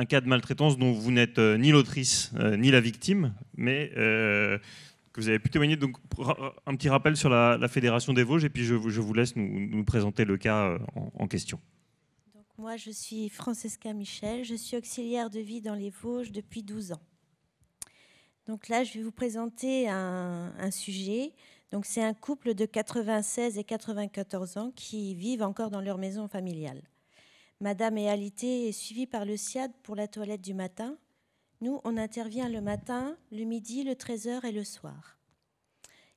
cas de maltraitance dont vous n'êtes ni l'autrice ni la victime, mais que vous avez pu témoigner. Donc, un petit rappel sur la Fédération des Vosges, et puis je vous laisse nous présenter le cas en question. Moi, je suis Francesca Michel, je suis auxiliaire de vie dans les Vosges depuis 12 ans. Donc là, je vais vous présenter un sujet. Donc c'est un couple de 96 et 94 ans qui vivent encore dans leur maison familiale. Madame est alitée et suivie par le SIAD pour la toilette du matin. Nous, on intervient le matin, le midi, le 13h et le soir.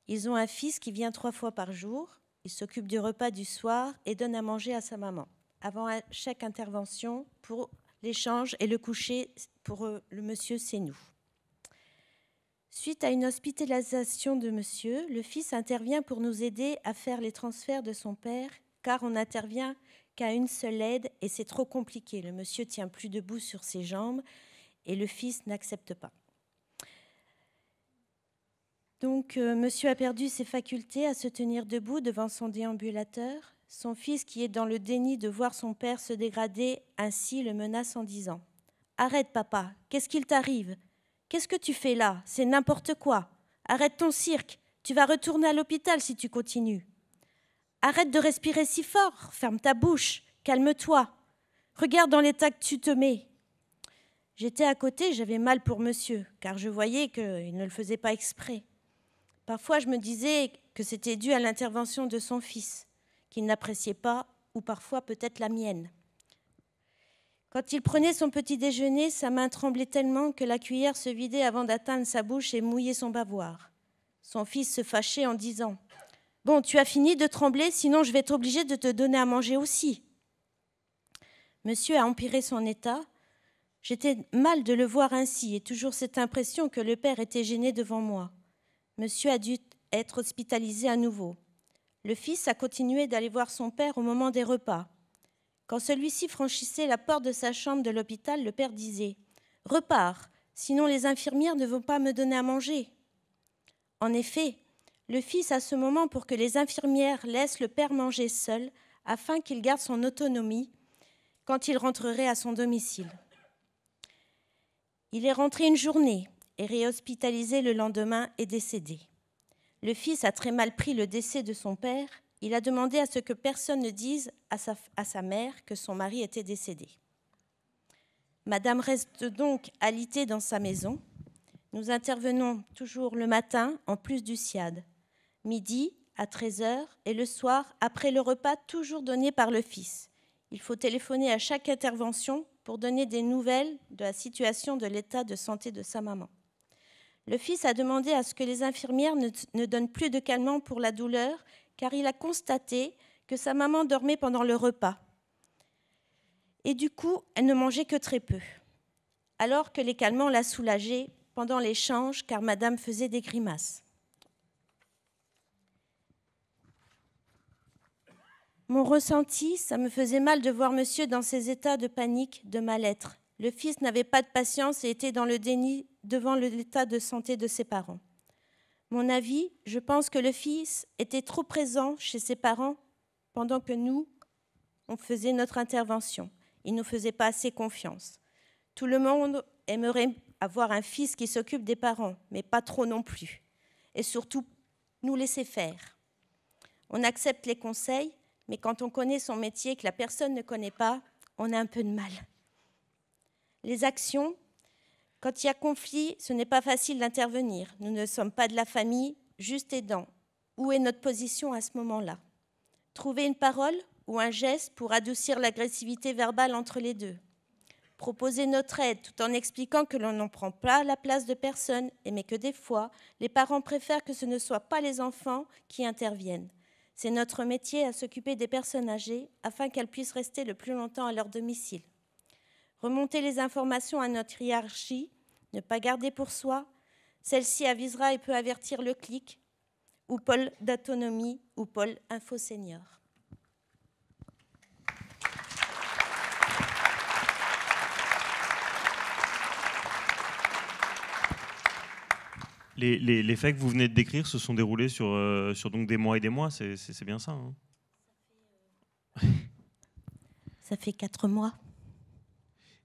Ils ont un fils qui vient 3 fois par jour. Il s'occupe du repas du soir et donne à manger à sa maman. Avant chaque intervention, pour l'échange et le coucher, pour le monsieur, c'est nous. Suite à une hospitalisation de monsieur, le fils intervient pour nous aider à faire les transferts de son père, car on n'intervient qu'à une seule aide et c'est trop compliqué. Le monsieur tient plus debout sur ses jambes et le fils n'accepte pas. Donc, monsieur a perdu ses facultés à se tenir debout devant son déambulateur. Son fils, qui est dans le déni de voir son père se dégrader, ainsi le menace en disant « Arrête, papa, qu'est-ce qu'il t'arrive ? Qu'est-ce que tu fais là ? C'est n'importe quoi. Arrête ton cirque, tu vas retourner à l'hôpital si tu continues. Arrête de respirer si fort, ferme ta bouche, calme-toi. Regarde dans l'état que tu te mets. » J'étais à côté, j'avais mal pour monsieur, car je voyais qu'il ne le faisait pas exprès. Parfois, je me disais que c'était dû à l'intervention de son fils, qu'il n'appréciait pas, ou parfois peut-être la mienne. Quand il prenait son petit déjeuner, sa main tremblait tellement que la cuillère se vidait avant d'atteindre sa bouche et mouillait son bavoir. Son fils se fâchait en disant « Bon, tu as fini de trembler, sinon je vais être obligé de te donner à manger aussi. » Monsieur a empiré son état. J'étais mal de le voir ainsi et toujours cette impression que le père était gêné devant moi. Monsieur a dû être hospitalisé à nouveau. Le fils a continué d'aller voir son père au moment des repas. Quand celui-ci franchissait la porte de sa chambre de l'hôpital, le père disait « Repars, sinon les infirmières ne vont pas me donner à manger. » En effet, le fils a ce moment pour que les infirmières laissent le père manger seul afin qu'il garde son autonomie quand il rentrerait à son domicile. Il est rentré une journée et réhospitalisé le lendemain et décédé. Le fils a très mal pris le décès de son père. Il a demandé à ce que personne ne dise à sa mère que son mari était décédé. Madame reste donc alitée dans sa maison. Nous intervenons toujours le matin, en plus du SIAD, midi à 13h et le soir, après le repas toujours donné par le fils. Il faut téléphoner à chaque intervention pour donner des nouvelles de la situation de l'état de santé de sa maman. Le fils a demandé à ce que les infirmières ne donnent plus de calmants pour la douleur, car il a constaté que sa maman dormait pendant le repas. Et du coup, elle ne mangeait que très peu. Alors que les calmants la soulageaient pendant l'échange, car madame faisait des grimaces. Mon ressenti, ça me faisait mal de voir monsieur dans ces états de panique, de mal-être. Le fils n'avait pas de patience et était dans le déni devant l'état de santé de ses parents. Mon avis, je pense que le fils était trop présent chez ses parents pendant que nous, on faisait notre intervention. Il ne nous faisait pas assez confiance. Tout le monde aimerait avoir un fils qui s'occupe des parents, mais pas trop non plus. Et surtout, nous laisser faire. On accepte les conseils, mais quand on connaît son métier et que la personne ne connaît pas, on a un peu de mal. Les actions, quand il y a conflit, ce n'est pas facile d'intervenir. Nous ne sommes pas de la famille, juste aidants. Où est notre position à ce moment-là? Trouver une parole ou un geste pour adoucir l'agressivité verbale entre les deux. Proposer notre aide tout en expliquant que l'on n'en prend pas la place de personne, mais que des fois, les parents préfèrent que ce ne soient pas les enfants qui interviennent. C'est notre métier à s'occuper des personnes âgées afin qu'elles puissent rester le plus longtemps à leur domicile. Remonter les informations à notre hiérarchie, ne pas garder pour soi. Celle-ci avisera et peut avertir le CLIC, ou pôle d'autonomie, ou pôle Info Senior. Les faits que vous venez de décrire se sont déroulés sur donc des mois et des mois, c'est bien ça, hein? Ça fait 4 mois.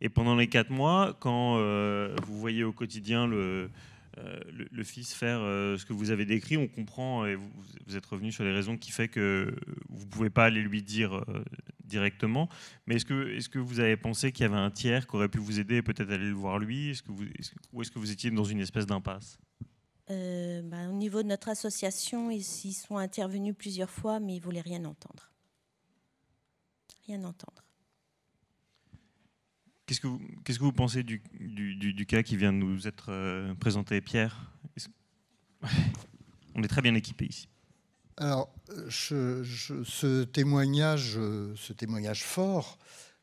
Et pendant les 4 mois, quand vous voyez au quotidien le fils faire ce que vous avez décrit, on comprend, et vous êtes revenu sur les raisons qui fait que vous ne pouvez pas aller lui dire directement, mais est-ce que vous avez pensé qu'il y avait un tiers qui aurait pu vous aider et peut-être aller le voir lui, ou est-ce que vous étiez dans une espèce d'impasse? Au niveau de notre association, ils sont intervenus plusieurs fois, mais ils ne voulaient rien entendre. Rien entendre. Qu'est-ce que vous pensez du cas qui vient de nous être présenté, Pierre? On est très bien équipés ici. Alors, ce témoignage fort,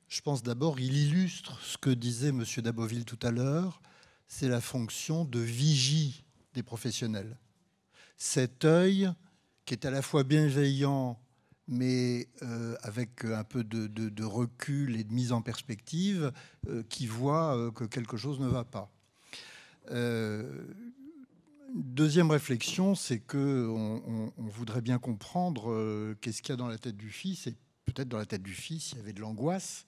je pense d'abord, il illustre ce que disait M. Daboville tout à l'heure, c'est la fonction de vigie des professionnels. Cet œil qui est à la fois bienveillant, mais avec un peu de recul et de mise en perspective, qui voit que quelque chose ne va pas. Deuxième réflexion, c'est qu'on voudrait bien comprendre qu'est-ce qu'il y a dans la tête du fils, et peut-être dans la tête du fils, il y avait de l'angoisse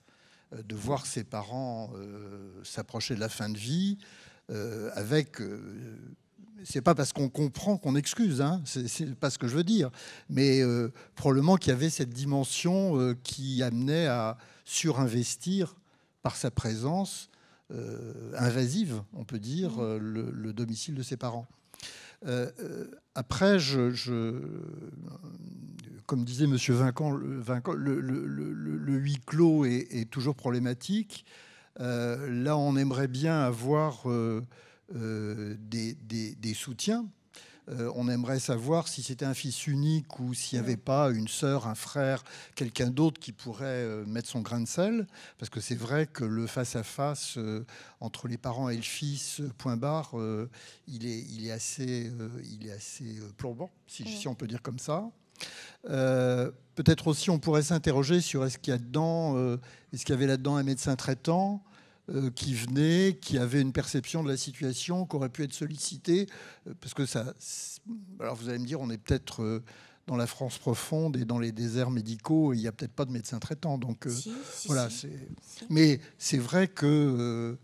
de voir ses parents s'approcher de la fin de vie, avec... c'est pas parce qu'on comprend qu'on excuse, hein, c'est pas ce que je veux dire, mais probablement qu'il y avait cette dimension qui amenait à surinvestir par sa présence invasive, on peut dire, le domicile de ses parents. Après, comme disait M. Vincent, le huis clos est toujours problématique. Là, on aimerait bien avoir des soutiens. On aimerait savoir si c'était un fils unique ou s'il n'y avait pas une sœur, un frère, quelqu'un d'autre qui pourrait mettre son grain de sel. Parce que c'est vrai que le face-à-face entre les parents et le fils, point barre, il est assez plombant, si on peut dire comme ça. Peut-être aussi on pourrait s'interroger sur est-ce qu'il y avait là-dedans un médecin traitant qui venait, qui avait une perception de la situation, qui aurait pu être sollicité, parce que ça... Alors vous allez me dire, on est peut-être dans la France profonde et dans les déserts médicaux, il n'y a peut-être pas de médecin traitant. Donc voilà. Si. Mais c'est vrai que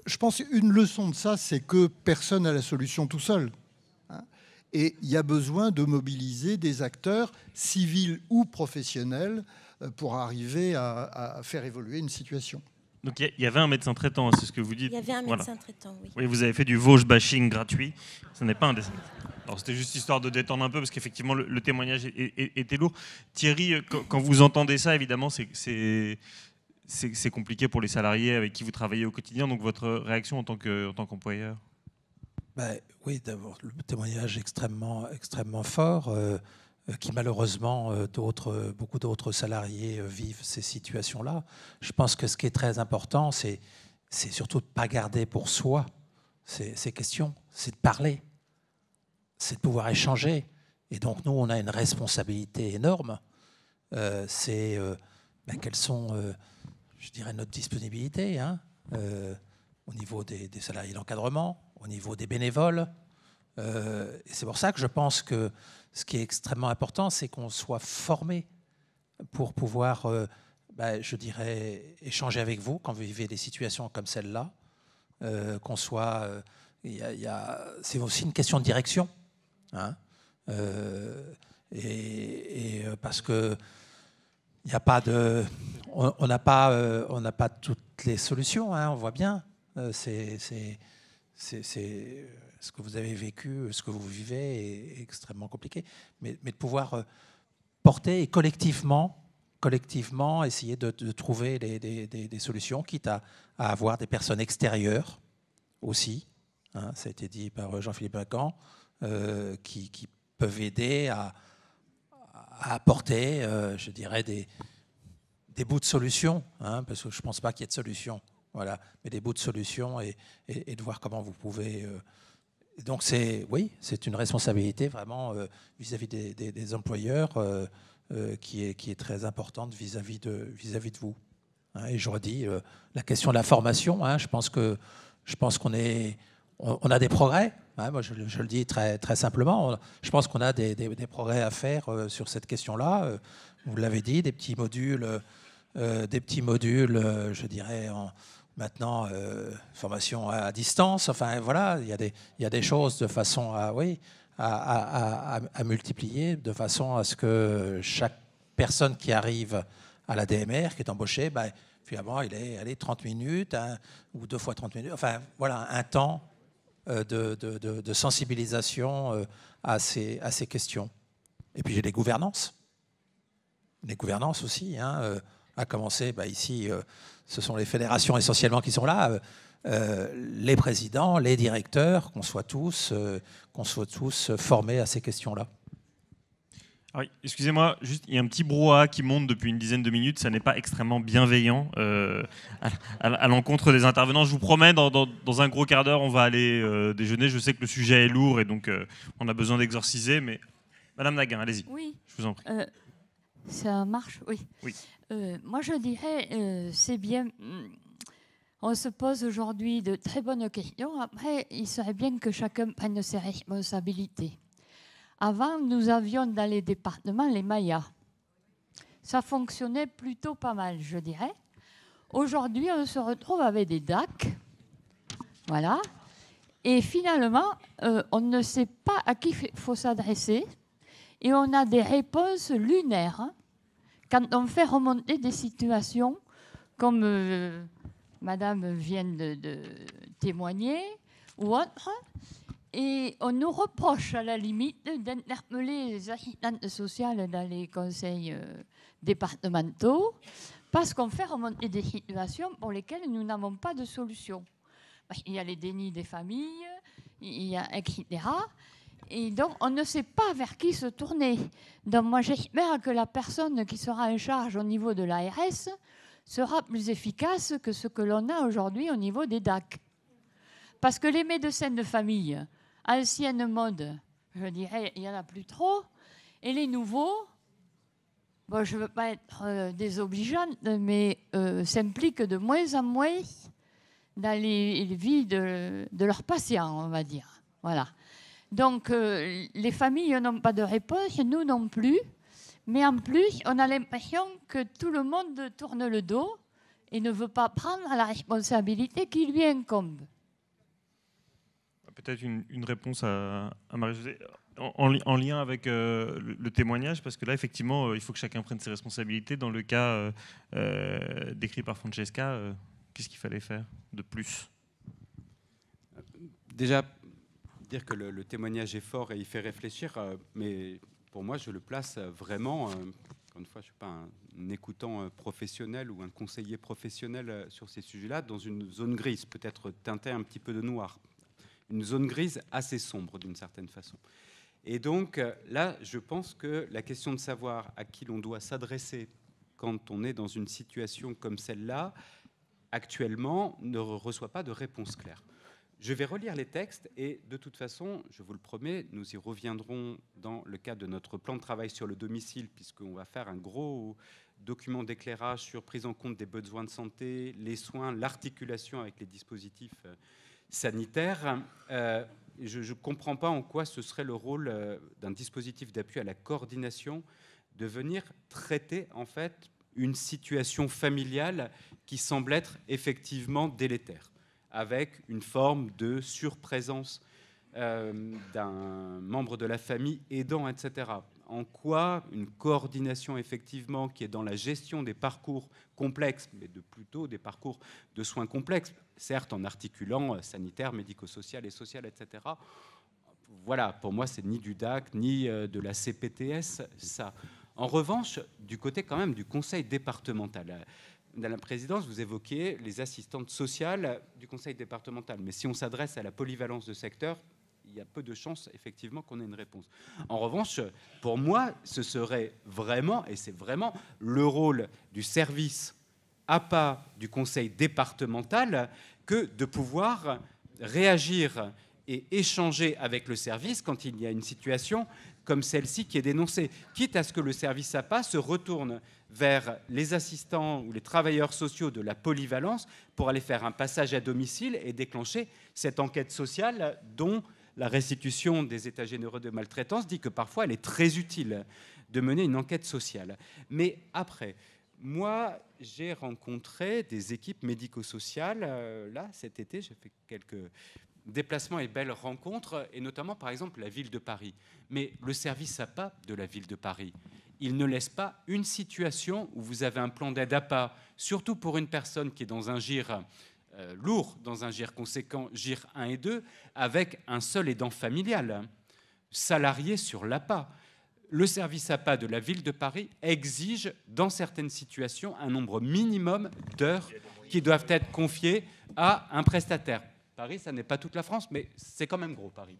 je pense qu'une leçon de ça, c'est que personne n'a la solution tout seul. Et il y a besoin de mobiliser des acteurs civils ou professionnels pour arriver à faire évoluer une situation. Donc il y avait un médecin traitant, c'est ce que vous dites. Il y avait un médecin traitant, oui. Oui, vous avez fait du Vosges bashing gratuit. Ce n'est pas un dessin. Alors c'était juste histoire de détendre un peu parce qu'effectivement le témoignage était lourd. Thierry, quand vous entendez ça, évidemment, c'est compliqué pour les salariés avec qui vous travaillez au quotidien. Donc votre réaction en tant qu'employeur? Oui, d'abord le témoignage extrêmement fort. Qui malheureusement beaucoup d'autres salariés vivent ces situations-là. Je pense que ce qui est très important, c'est surtout de ne pas garder pour soi ces questions, c'est de parler, c'est de pouvoir échanger. Et donc nous, on a une responsabilité énorme. Quelles sont, je dirais, notre disponibilité au niveau des salariés d'encadrement, au niveau des bénévoles. Et c'est pour ça que je pense que ce qui est extrêmement important, c'est qu'on soit formé pour pouvoir, je dirais, échanger avec vous quand vous vivez des situations comme celle-là. Qu'on soit, c'est aussi une question de direction, parce que il n'y a pas de, on n'a pas toutes les solutions. On voit bien, c'est ce que vous avez vécu, ce que vous vivez est extrêmement compliqué. Mais de pouvoir porter et collectivement essayer de trouver des solutions, quitte à avoir des personnes extérieures aussi. Ça a été dit par Jean-Philippe Lacan, qui peuvent aider à apporter, je dirais, des bouts de solution, parce que je ne pense pas qu'il y ait de solution. Voilà, mais des bouts de solution et de voir comment vous pouvez... Donc c'est une responsabilité vraiment vis-à-vis des employeurs qui est très importante vis-à-vis de vous. Et je redis, la question de la formation, je pense qu'on a des progrès. Moi, je le dis très, très simplement. Je pense qu'on a des progrès à faire sur cette question-là. Vous l'avez dit, des petits modules, je dirais, maintenant, formation à distance. Enfin, voilà, il y a des choses de façon à multiplier, de façon à ce que chaque personne qui arrive à la DMR, qui est embauchée, finalement, il est 30 minutes, ou 2 fois 30 minutes. Enfin, voilà, un temps de sensibilisation à ces questions. Et puis, j'ai des gouvernances. Des gouvernances aussi, à commencer, ici, ce sont les fédérations essentiellement qui sont là, les présidents, les directeurs, qu'on soit tous formés à ces questions-là. Oui, excusez-moi, juste il y a un petit brouhaha qui monte depuis une dizaine de minutes, ça n'est pas extrêmement bienveillant à l'encontre des intervenants. Je vous promets, dans un gros quart d'heure, on va aller déjeuner. Je sais que le sujet est lourd et donc on a besoin d'exorciser, mais Madame Naguin, allez-y. Oui. Je vous en prie. Ça marche, oui. Moi, je dirais, c'est bien. On se pose aujourd'hui de très bonnes questions. Après, il serait bien que chacun prenne ses responsabilités. Avant, nous avions dans les départements les Mayas. Ça fonctionnait plutôt pas mal, je dirais. Aujourd'hui, on se retrouve avec des DAC. Voilà. Et finalement, on ne sait pas à qui il faut s'adresser. Et on a des réponses lunaires quand on fait remonter des situations comme Madame vient de témoigner ou autre. Et on nous reproche à la limite d'interpeller les assistantes sociales dans les conseils départementaux parce qu'on fait remonter des situations pour lesquelles nous n'avons pas de solution. Il y a les dénis des familles, il y a etc. Et donc, on ne sait pas vers qui se tourner. Donc, moi, j'espère que la personne qui sera en charge au niveau de l'ARS sera plus efficace que ce que l'on a aujourd'hui au niveau des DAC. Parce que les médecins de famille, ancienne mode, je dirais, il n'y en a plus trop. Et les nouveaux, bon, je ne veux pas être désobligeante, mais s'impliquent de moins en moins dans les vies de leurs patients, on va dire. Voilà. Donc, les familles n'ont pas de réponse, nous non plus. Mais en plus, on a l'impression que tout le monde tourne le dos et ne veut pas prendre la responsabilité qui lui incombe. Peut-être une réponse à Marie-Josée en lien avec le témoignage, parce que là, effectivement, il faut que chacun prenne ses responsabilités. Dans le cas décrit par Francesca, qu'est-ce qu'il fallait faire de plus? Déjà, dire que le témoignage est fort et il fait réfléchir, mais pour moi, je le place vraiment, encore une fois, je ne suis pas un écoutant professionnel ou un conseiller professionnel sur ces sujets-là, dans une zone grise, peut-être teintée un petit peu de noir. Une zone grise assez sombre, d'une certaine façon. Et donc, là, je pense que la question de savoir à qui l'on doit s'adresser quand on est dans une situation comme celle-là, actuellement, ne reçoit pas de réponse claire. Je vais relire les textes et de toute façon, je vous le promets, nous y reviendrons dans le cadre de notre plan de travail sur le domicile, puisqu'on va faire un gros document d'éclairage sur prise en compte des besoins de santé, les soins, l'articulation avec les dispositifs sanitaires. Je ne comprends pas en quoi ce serait le rôle d'un dispositif d'appui à la coordination de venir traiter en fait une situation familiale qui semble être effectivement délétère, avec une forme de surprésence d'un membre de la famille aidant, etc. En quoi une coordination effectivement qui est dans la gestion des parcours complexes, mais plutôt des parcours de soins complexes, certes en articulant sanitaire, médico-social et social, etc. Voilà, pour moi, c'est ni du DAC, ni de la CPTS, ça. En revanche, du côté quand même du conseil départemental, Madame la Présidente, vous évoquiez les assistantes sociales du conseil départemental. Mais si on s'adresse à la polyvalence de secteur, il y a peu de chances, effectivement, qu'on ait une réponse. En revanche, pour moi, ce serait vraiment, et c'est vraiment le rôle du service APA du conseil départemental que de pouvoir réagir et échanger avec le service quand il y a une situation comme celle-ci qui est dénoncée, quitte à ce que le service APA se retourne vers les assistants ou les travailleurs sociaux de la polyvalence pour aller faire un passage à domicile et déclencher cette enquête sociale dont la restitution des états généraux de maltraitance dit que parfois elle est très utile de mener une enquête sociale. Mais après, moi, j'ai rencontré des équipes médico-sociales. Là, cet été, j'ai fait quelques déplacements et belles rencontres, et notamment, par exemple, la ville de Paris. Mais le service APA de la ville de Paris, il ne laisse pas une situation où vous avez un plan d'aide APA, surtout pour une personne qui est dans un GIR lourd, dans un GIR conséquent, GIR 1 et 2, avec un seul aidant familial, salarié sur l'APA. Le service APA de la ville de Paris exige, dans certaines situations, un nombre minimum d'heures qui doivent être confiées à un prestataire. Paris, ça n'est pas toute la France, mais c'est quand même gros, Paris.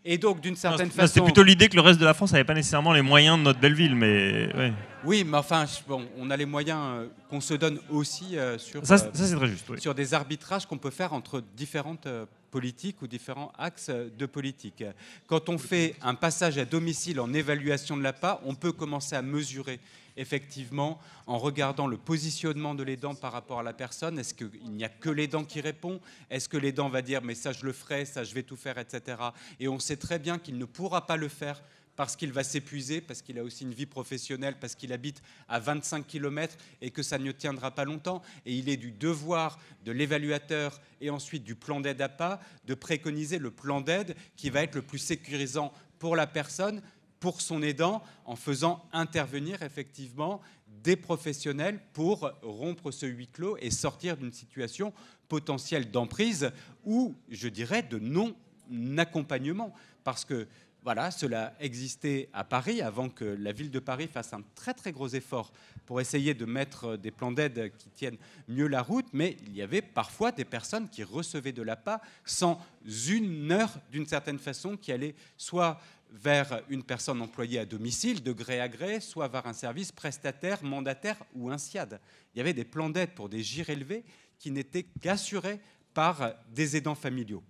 Et donc, d'une certaine façon... C'est plutôt l'idée que le reste de la France n'avait pas nécessairement les moyens de notre belle ville, mais... Ouais. Oui, mais enfin, bon, on a les moyens qu'on se donne aussi sur, ça c'est très juste, oui. Sur des arbitrages qu'on peut faire entre différentes politiques ou différents axes de politique. Quand on fait un passage à domicile en évaluation de l'APA, on peut commencer à mesurer effectivement, en regardant le positionnement de l'aidant par rapport à la personne. Est-ce qu'il n'y a que l'aidant qui répond? Est-ce que l'aidant va dire « mais ça je le ferai, ça je vais tout faire, etc. » Et on sait très bien qu'il ne pourra pas le faire parce qu'il va s'épuiser, parce qu'il a aussi une vie professionnelle, parce qu'il habite à 25 km et que ça ne tiendra pas longtemps. Et il est du devoir de l'évaluateur et ensuite du plan d'aide APA de préconiser le plan d'aide qui va être le plus sécurisant pour la personne, pour son aidant, en faisant intervenir effectivement des professionnels pour rompre ce huis clos et sortir d'une situation potentielle d'emprise ou, je dirais, de non-accompagnement. Parce que voilà, cela existait à Paris avant que la ville de Paris fasse un très très gros effort pour essayer de mettre des plans d'aide qui tiennent mieux la route, mais il y avait parfois des personnes qui recevaient de l'APA sans une heure, d'une certaine façon, qui allait soit vers une personne employée à domicile, de gré à gré, soit vers un service prestataire, mandataire ou un SIAD. Il y avait des plans d'aide pour des GIR élevés qui n'étaient qu'assurés par des aidants familiaux.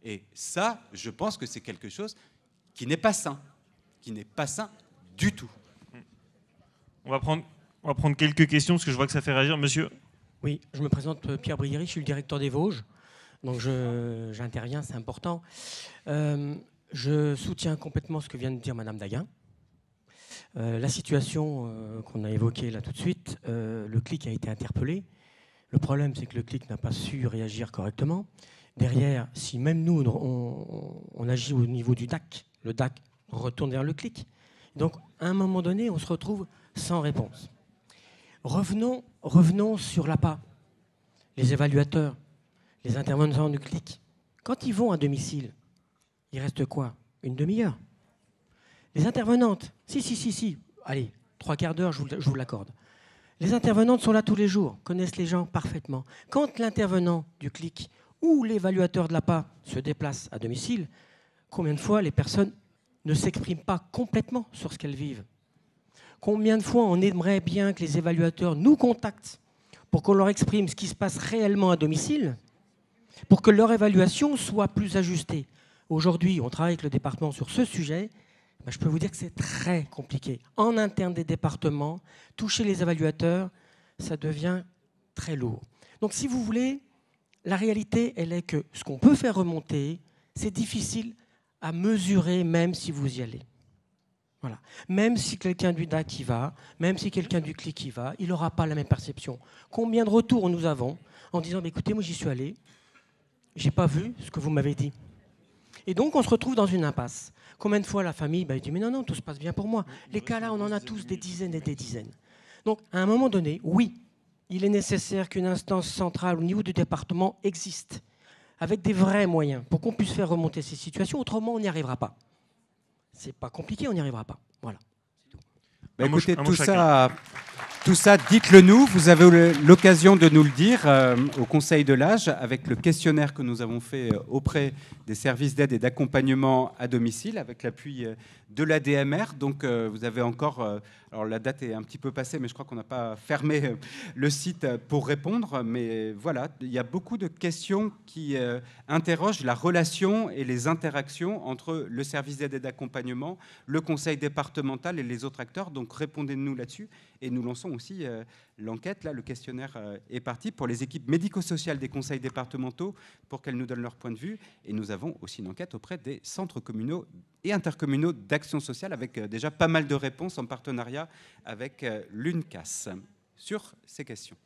Et ça, je pense que c'est quelque chose qui n'est pas sain du tout. On va prendre quelques questions, parce que je vois que ça fait réagir. Monsieur ? Oui, je me présente Pierre Briéry, je suis le directeur des Vosges. Donc j'interviens, c'est important. Je soutiens complètement ce que vient de dire Madame Daguin. La situation qu'on a évoquée là tout de suite, le CLIC a été interpellé. Le problème, c'est que le CLIC n'a pas su réagir correctement. Derrière, si même nous, on agit au niveau du DAC, le DAC retourne vers le CLIC. Donc, à un moment donné, on se retrouve sans réponse. Revenons sur l'APA. Les évaluateurs, les intervenants du CLIC, quand ils vont à domicile, il reste quoi? Une demi-heure. Les intervenantes, si, allez, 3/4 d'heure, je vous l'accorde. Les intervenantes sont là tous les jours, connaissent les gens parfaitement. Quand l'intervenant du CLIC ou l'évaluateur de l'APA se déplace à domicile, combien de fois les personnes ne s'expriment pas complètement sur ce qu'elles vivent? Combien de fois on aimerait bien que les évaluateurs nous contactent pour qu'on leur exprime ce qui se passe réellement à domicile, pour que leur évaluation soit plus ajustée? Aujourd'hui, on travaille avec le département sur ce sujet. Je peux vous dire que c'est très compliqué. En interne des départements, toucher les évaluateurs, ça devient très lourd. Donc si vous voulez, la réalité, elle est que ce qu'on peut faire remonter, c'est difficile à mesurer même si vous y allez. Voilà. Même si quelqu'un du DAC y va, même si quelqu'un du CLIC y va, il n'aura pas la même perception. Combien de retours nous avons en disant écoutez, moi j'y suis allé, j'ai pas vu ce que vous m'avez dit. Et donc on se retrouve dans une impasse. Combien de fois la famille dit mais non, tout se passe bien pour moi. Les cas là, on en a tous des dizaines et des dizaines. Donc à un moment donné, oui, il est nécessaire qu'une instance centrale au niveau du département existe, avec des vrais moyens, pour qu'on puisse faire remonter ces situations. Autrement, on n'y arrivera pas. C'est pas compliqué, on n'y arrivera pas. Voilà. Bah, écoutez, tout ça, dites-le nous. Vous avez l'occasion de nous le dire au Conseil de l'âge avec le questionnaire que nous avons fait auprès des services d'aide et d'accompagnement à domicile avec l'appui de l'ADMR. Donc vous avez encore... alors la date est un petit peu passée, mais je crois qu'on n'a pas fermé le site pour répondre. Mais voilà, il y a beaucoup de questions qui interrogent la relation et les interactions entre le service d'aide et d'accompagnement, le conseil départemental et les autres acteurs. Donc répondez-nous là-dessus. Et nous lançons aussi l'enquête. Là, le questionnaire est parti pour les équipes médico-sociales des conseils départementaux pour qu'elles nous donnent leur point de vue. Et nous avons aussi une enquête auprès des centres communaux et intercommunaux d'action sociale avec déjà pas mal de réponses en partenariat avec l'UNCAS sur ces questions.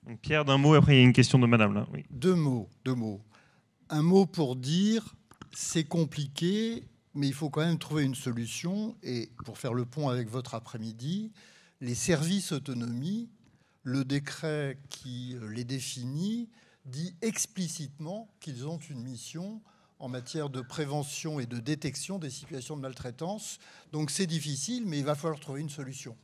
Donc Pierre, d'un mot, après il y a une question de madame. Là. Oui. Deux mots. Un mot pour dire c'est compliqué, mais il faut quand même trouver une solution. Et pour faire le pont avec votre après-midi, les services autonomie, le décret qui les définit, dit explicitement qu'ils ont une mission en matière de prévention et de détection des situations de maltraitance. Donc c'est difficile, mais il va falloir trouver une solution.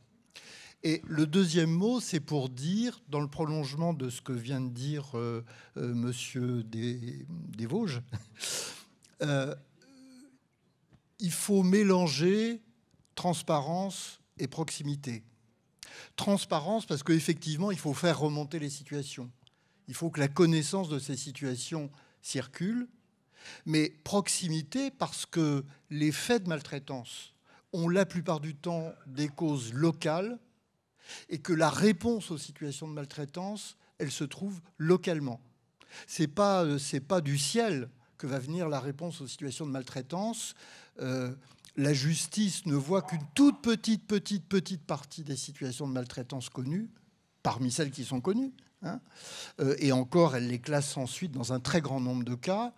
Et le deuxième mot, c'est pour dire, dans le prolongement de ce que vient de dire monsieur des Vosges, il faut mélanger transparence et proximité. Transparence parce qu'effectivement, il faut faire remonter les situations. Il faut que la connaissance de ces situations circule. Mais proximité parce que les faits de maltraitance ont la plupart du temps des causes locales et que la réponse aux situations de maltraitance, elle se trouve localement. C'est pas du ciel que va venir la réponse aux situations de maltraitance. La justice ne voit qu'une toute petite partie des situations de maltraitance connues, parmi celles qui sont connues. Et encore, elle les classe ensuite dans un très grand nombre de cas.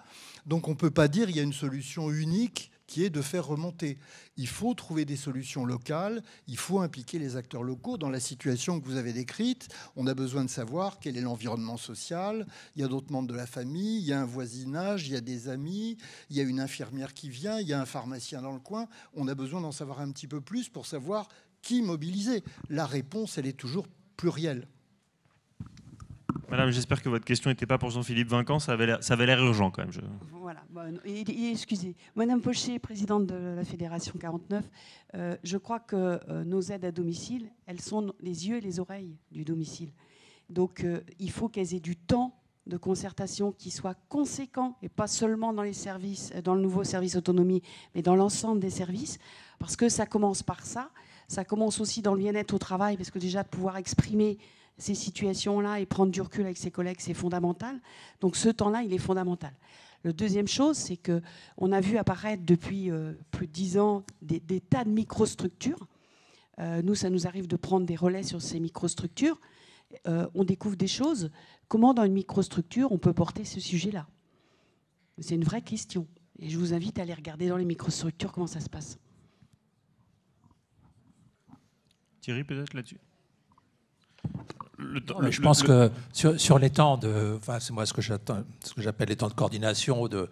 Donc on ne peut pas dire qu'il y a une solution unique qui est de faire remonter. Il faut trouver des solutions locales, il faut impliquer les acteurs locaux. Dans la situation que vous avez décrite, on a besoin de savoir quel est l'environnement social, il y a d'autres membres de la famille, il y a un voisinage, il y a des amis, il y a une infirmière qui vient, il y a un pharmacien dans le coin. On a besoin d'en savoir un petit peu plus pour savoir qui mobiliser. La réponse, elle est toujours plurielle. Madame, j'espère que votre question n'était pas pour Jean-Philippe Vinquant, ça avait l'air urgent quand même. Voilà. Excusez. Madame Pochet, présidente de la Fédération 49, je crois que nos aides à domicile, elles sont les yeux et les oreilles du domicile. Donc il faut qu'elles aient du temps de concertation qui soit conséquent, et pas seulement dans les services, dans le nouveau service autonomie, mais dans l'ensemble des services, parce que ça commence par ça. Ça commence aussi dans le bien-être au travail, parce que déjà de pouvoir exprimer ces situations-là et prendre du recul avec ses collègues, c'est fondamental. Donc ce temps-là, il est fondamental. La deuxième chose, c'est qu'on a vu apparaître depuis plus de 10 ans des tas de microstructures. Nous, ça nous arrive de prendre des relais sur ces microstructures. On découvre des choses. Comment, dans une microstructure, on peut porter ce sujet-là? C'est une vraie question. Et je vous invite à aller regarder dans les microstructures comment ça se passe. Thierry, peut-être là-dessus. Je pense que sur les temps de, enfin, c'est moi ce que j'appelle les temps de coordination, de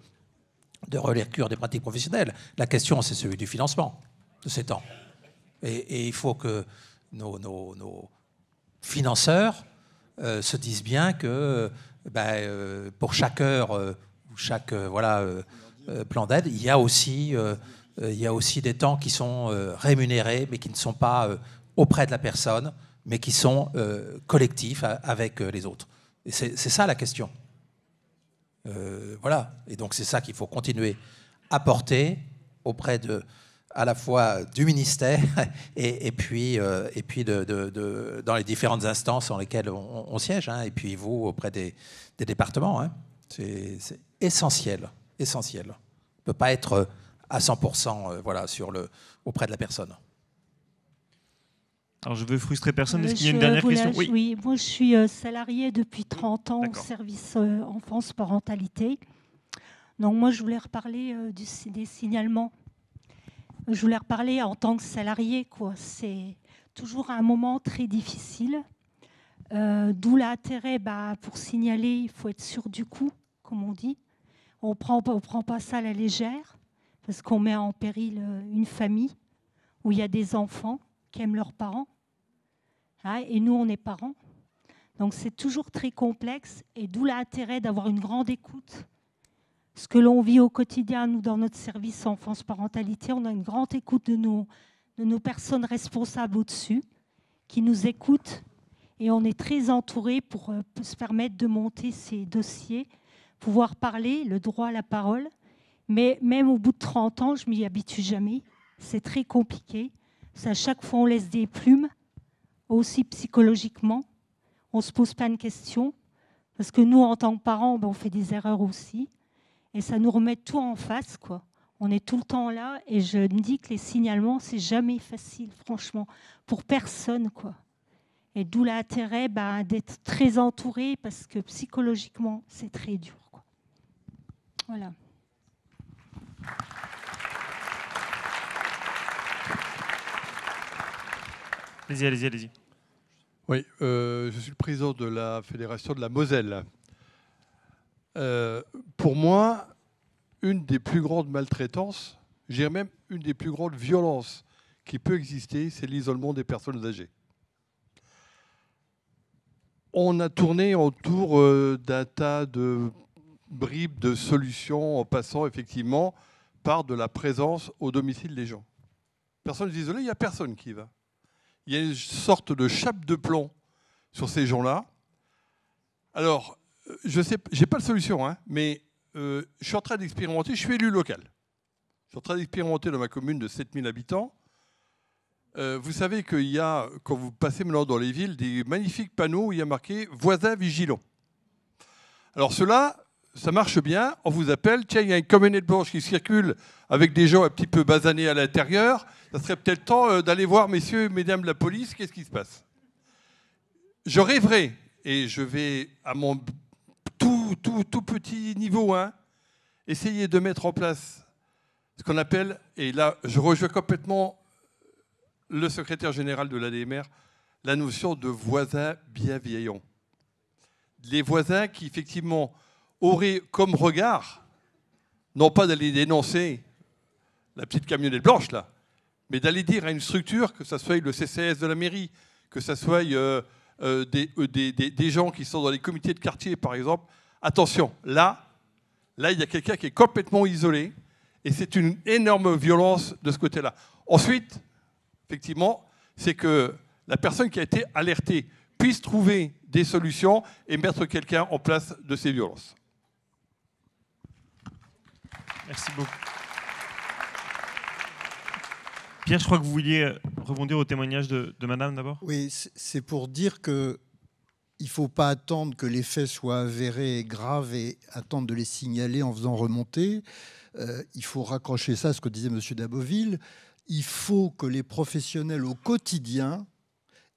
relecture des pratiques professionnelles. La question, c'est celui du financement de ces temps. Et il faut que nos financeurs se disent bien que pour chaque heure ou chaque plan d'aide, il y a aussi des temps qui sont rémunérés, mais qui ne sont pas auprès de la personne, mais qui sont collectifs avec les autres. Et c'est ça la question. Voilà. Et donc c'est ça qu'il faut continuer à porter auprès à la fois du ministère et puis dans les différentes instances dans lesquelles on siège, hein, et puis vous auprès des départements. Hein. C'est essentiel. Essentiel. On ne peut pas être à 100% auprès de la personne. Alors, je veux frustrer personne. Est-ce qu'il y a une dernière question? Oui, moi, je suis salariée depuis 30 ans au service enfance parentalité. Donc, moi, je voulais reparler des signalements. Je voulais reparler en tant que salariée, quoi. C'est toujours un moment très difficile. D'où l'intérêt, pour signaler, il faut être sûr du coup, comme on dit. On prend pas ça à la légère, parce qu'on met en péril une famille où il y a des enfants qui aiment leurs parents. Hein, et nous, on est parents. Donc, c'est toujours très complexe, et d'où l'intérêt d'avoir une grande écoute. Ce que l'on vit au quotidien, nous, dans notre service enfance-parentalité, on a une grande écoute de nos personnes responsables au-dessus, qui nous écoutent, et on est très entourés pour se permettre de monter ces dossiers, pouvoir parler, le droit à la parole. Mais même au bout de 30 ans, je ne m'y habitue jamais. C'est très compliqué. À chaque fois, on laisse des plumes, aussi psychologiquement. On se pose plein de questions, parce que nous, en tant que parents, on fait des erreurs aussi. Et ça nous remet tout en face, quoi. On est tout le temps là, et je me dis que les signalements, c'est jamais facile, franchement, pour personne, quoi. Et d'où l'intérêt d'être très entouré, parce que psychologiquement, c'est très dur, quoi. Voilà. Allez-y. Oui, je suis le président de la Fédération de la Moselle. Pour moi, une des plus grandes maltraitances, je dirais même une des plus grandes violences qui peut exister, c'est l'isolement des personnes âgées. On a tourné autour d'un tas de bribes de solutions en passant effectivement par de la présence au domicile des gens. Personnes isolées, il n'y a personne qui y va. Il y a une sorte de chape de plomb sur ces gens-là. Alors, je sais, j'ai pas de solution, hein, mais je suis en train d'expérimenter. Je suis élu local. Je suis en train d'expérimenter dans ma commune de 7000 habitants. Vous savez qu'il y a, quand vous passez maintenant dans les villes, des magnifiques panneaux où il y a marqué « Voisins vigilants ». Alors cela, ça marche bien. On vous appelle. Tiens, il y a une camionnette blanche qui circule avec des gens un petit peu basanés à l'intérieur. Ça serait peut-être temps d'aller voir, messieurs et mesdames de la police, qu'est-ce qui se passe. Je rêverais, et je vais à mon tout petit niveau 1, essayer de mettre en place ce qu'on appelle, et là je rejoins complètement le secrétaire général de l'ADMR, la notion de voisin bienveillant. Les voisins qui effectivement auraient comme regard, non pas d'aller dénoncer la petite camionnette blanche là, mais d'aller dire à une structure, que ce soit le CCAS de la mairie, que ce soit des gens qui sont dans les comités de quartier par exemple, attention, là il y a quelqu'un qui est complètement isolé, et c'est une énorme violence de ce côté-là. Ensuite, effectivement, c'est que la personne qui a été alertée puisse trouver des solutions et mettre quelqu'un en place de ces violences. Merci beaucoup. Pierre, je crois que vous vouliez rebondir au témoignage de madame d'abord. Oui, c'est pour dire qu'il ne faut pas attendre que les faits soient avérés et graves et attendre de les signaler en faisant remonter. Il faut raccrocher ça à ce que disait M. Daboville. Il faut que les professionnels au quotidien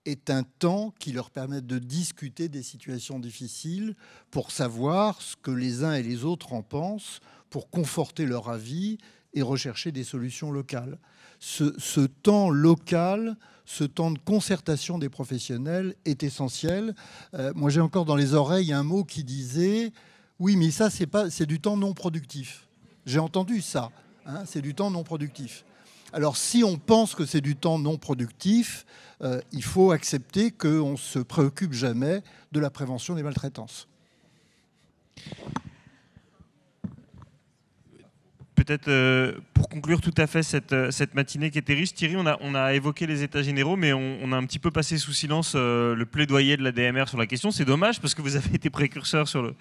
aient un temps qui leur permette de discuter des situations difficiles pour savoir ce que les uns et les autres en pensent, pour conforter leur avis et rechercher des solutions locales. Ce temps local, ce temps de concertation des professionnels est essentiel. Moi, j'ai encore dans les oreilles un mot qui disait « Oui, mais ça, c'est du temps non productif ». J'ai entendu ça, hein, c'est du temps non productif. Alors, si on pense que c'est du temps non productif, il faut accepter qu'on ne se préoccupe jamais de la prévention des maltraitances. Peut-être pour conclure tout à fait cette matinée qui était riche, Thierry, on a évoqué les états généraux, mais on a un petit peu passé sous silence le plaidoyer de l'ADMR sur la question. C'est dommage parce que vous avez été précurseur sur le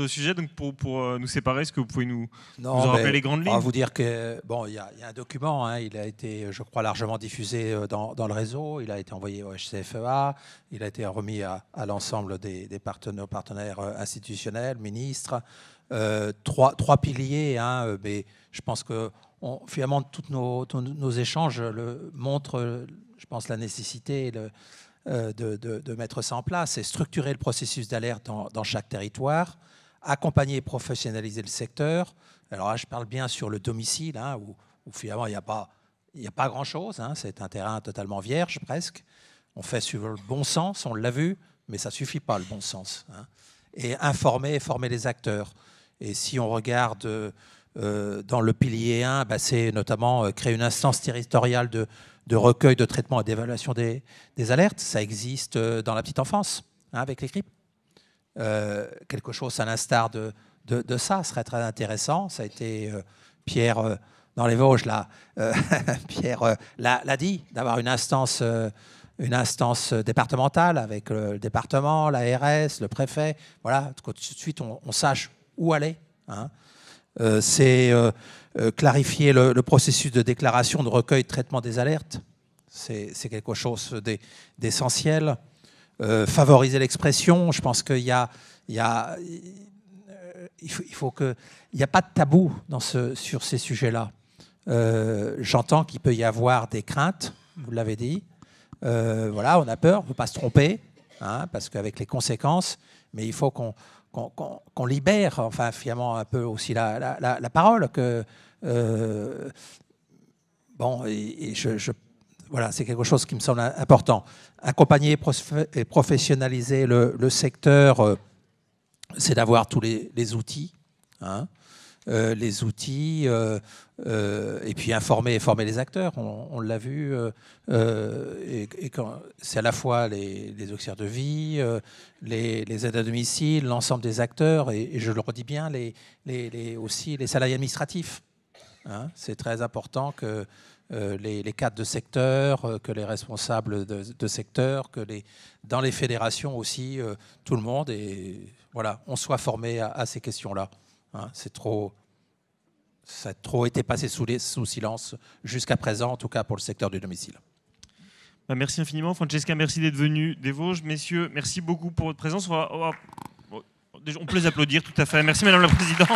sujet. Donc pour nous séparer, est-ce que vous pouvez nous en rappeler les grandes lignes? On va vous dire que bon, il y a un document, hein, il a été, je crois, largement diffusé dans le réseau. Il a été envoyé au HCFEA, il a été remis à l'ensemble des partenaires institutionnels, ministres. Trois piliers, hein, mais je pense que finalement tous nos échanges montrent, je pense, la nécessité de mettre ça en place et structurer le processus d'alerte dans chaque territoire, accompagner et professionnaliser le secteur. Alors là, je parle bien sur le domicile, hein, où finalement il n'y a pas grand-chose, hein, c'est un terrain totalement vierge presque. On fait suivre le bon sens, on l'a vu, mais ça ne suffit pas le bon sens, hein. Et informer et former les acteurs. Et si on regarde dans le pilier 1, c'est notamment créer une instance territoriale de recueil, de traitement et d'évaluation des alertes. Ça existe dans la petite enfance, hein, avec les CRIP. Quelque chose à l'instar de ça serait très intéressant. Ça a été Pierre dans les Vosges, là, Pierre l'a dit, d'avoir une instance départementale avec le département, l'ARS, le préfet. Voilà, tout de suite on sache où aller, hein. C'est clarifier le processus de déclaration, de recueil, de traitement des alertes. C'est quelque chose d'essentiel. Favoriser l'expression. Je pense qu'il il faut qu'il n'y a pas de tabou sur ces sujets-là. J'entends qu'il peut y avoir des craintes, vous l'avez dit. Voilà, on a peur, on ne peut pas se tromper, hein, parce qu'avec les conséquences, mais il faut qu'on libère, enfin, finalement, un peu aussi la parole. Bon, voilà, c'est quelque chose qui me semble important. Accompagner et professionnaliser le secteur, c'est d'avoir tous les outils, hein, les outils, et puis informer et former les acteurs. On l'a vu, c'est à la fois les auxiliaires de vie, les aides à domicile, l'ensemble des acteurs, et je le redis bien, aussi les salariés administratifs, hein. C'est très important que les cadres de secteur, que les responsables de secteur, dans les fédérations aussi, tout le monde, et voilà, on soit formé à ces questions-là, hein. Ça a trop été passé sous silence jusqu'à présent, en tout cas pour le secteur du domicile. Merci infiniment. Francesca, merci d'être venue des Vosges. Messieurs, merci beaucoup pour votre présence. On peut les applaudir, tout à fait. Merci Madame la Présidente.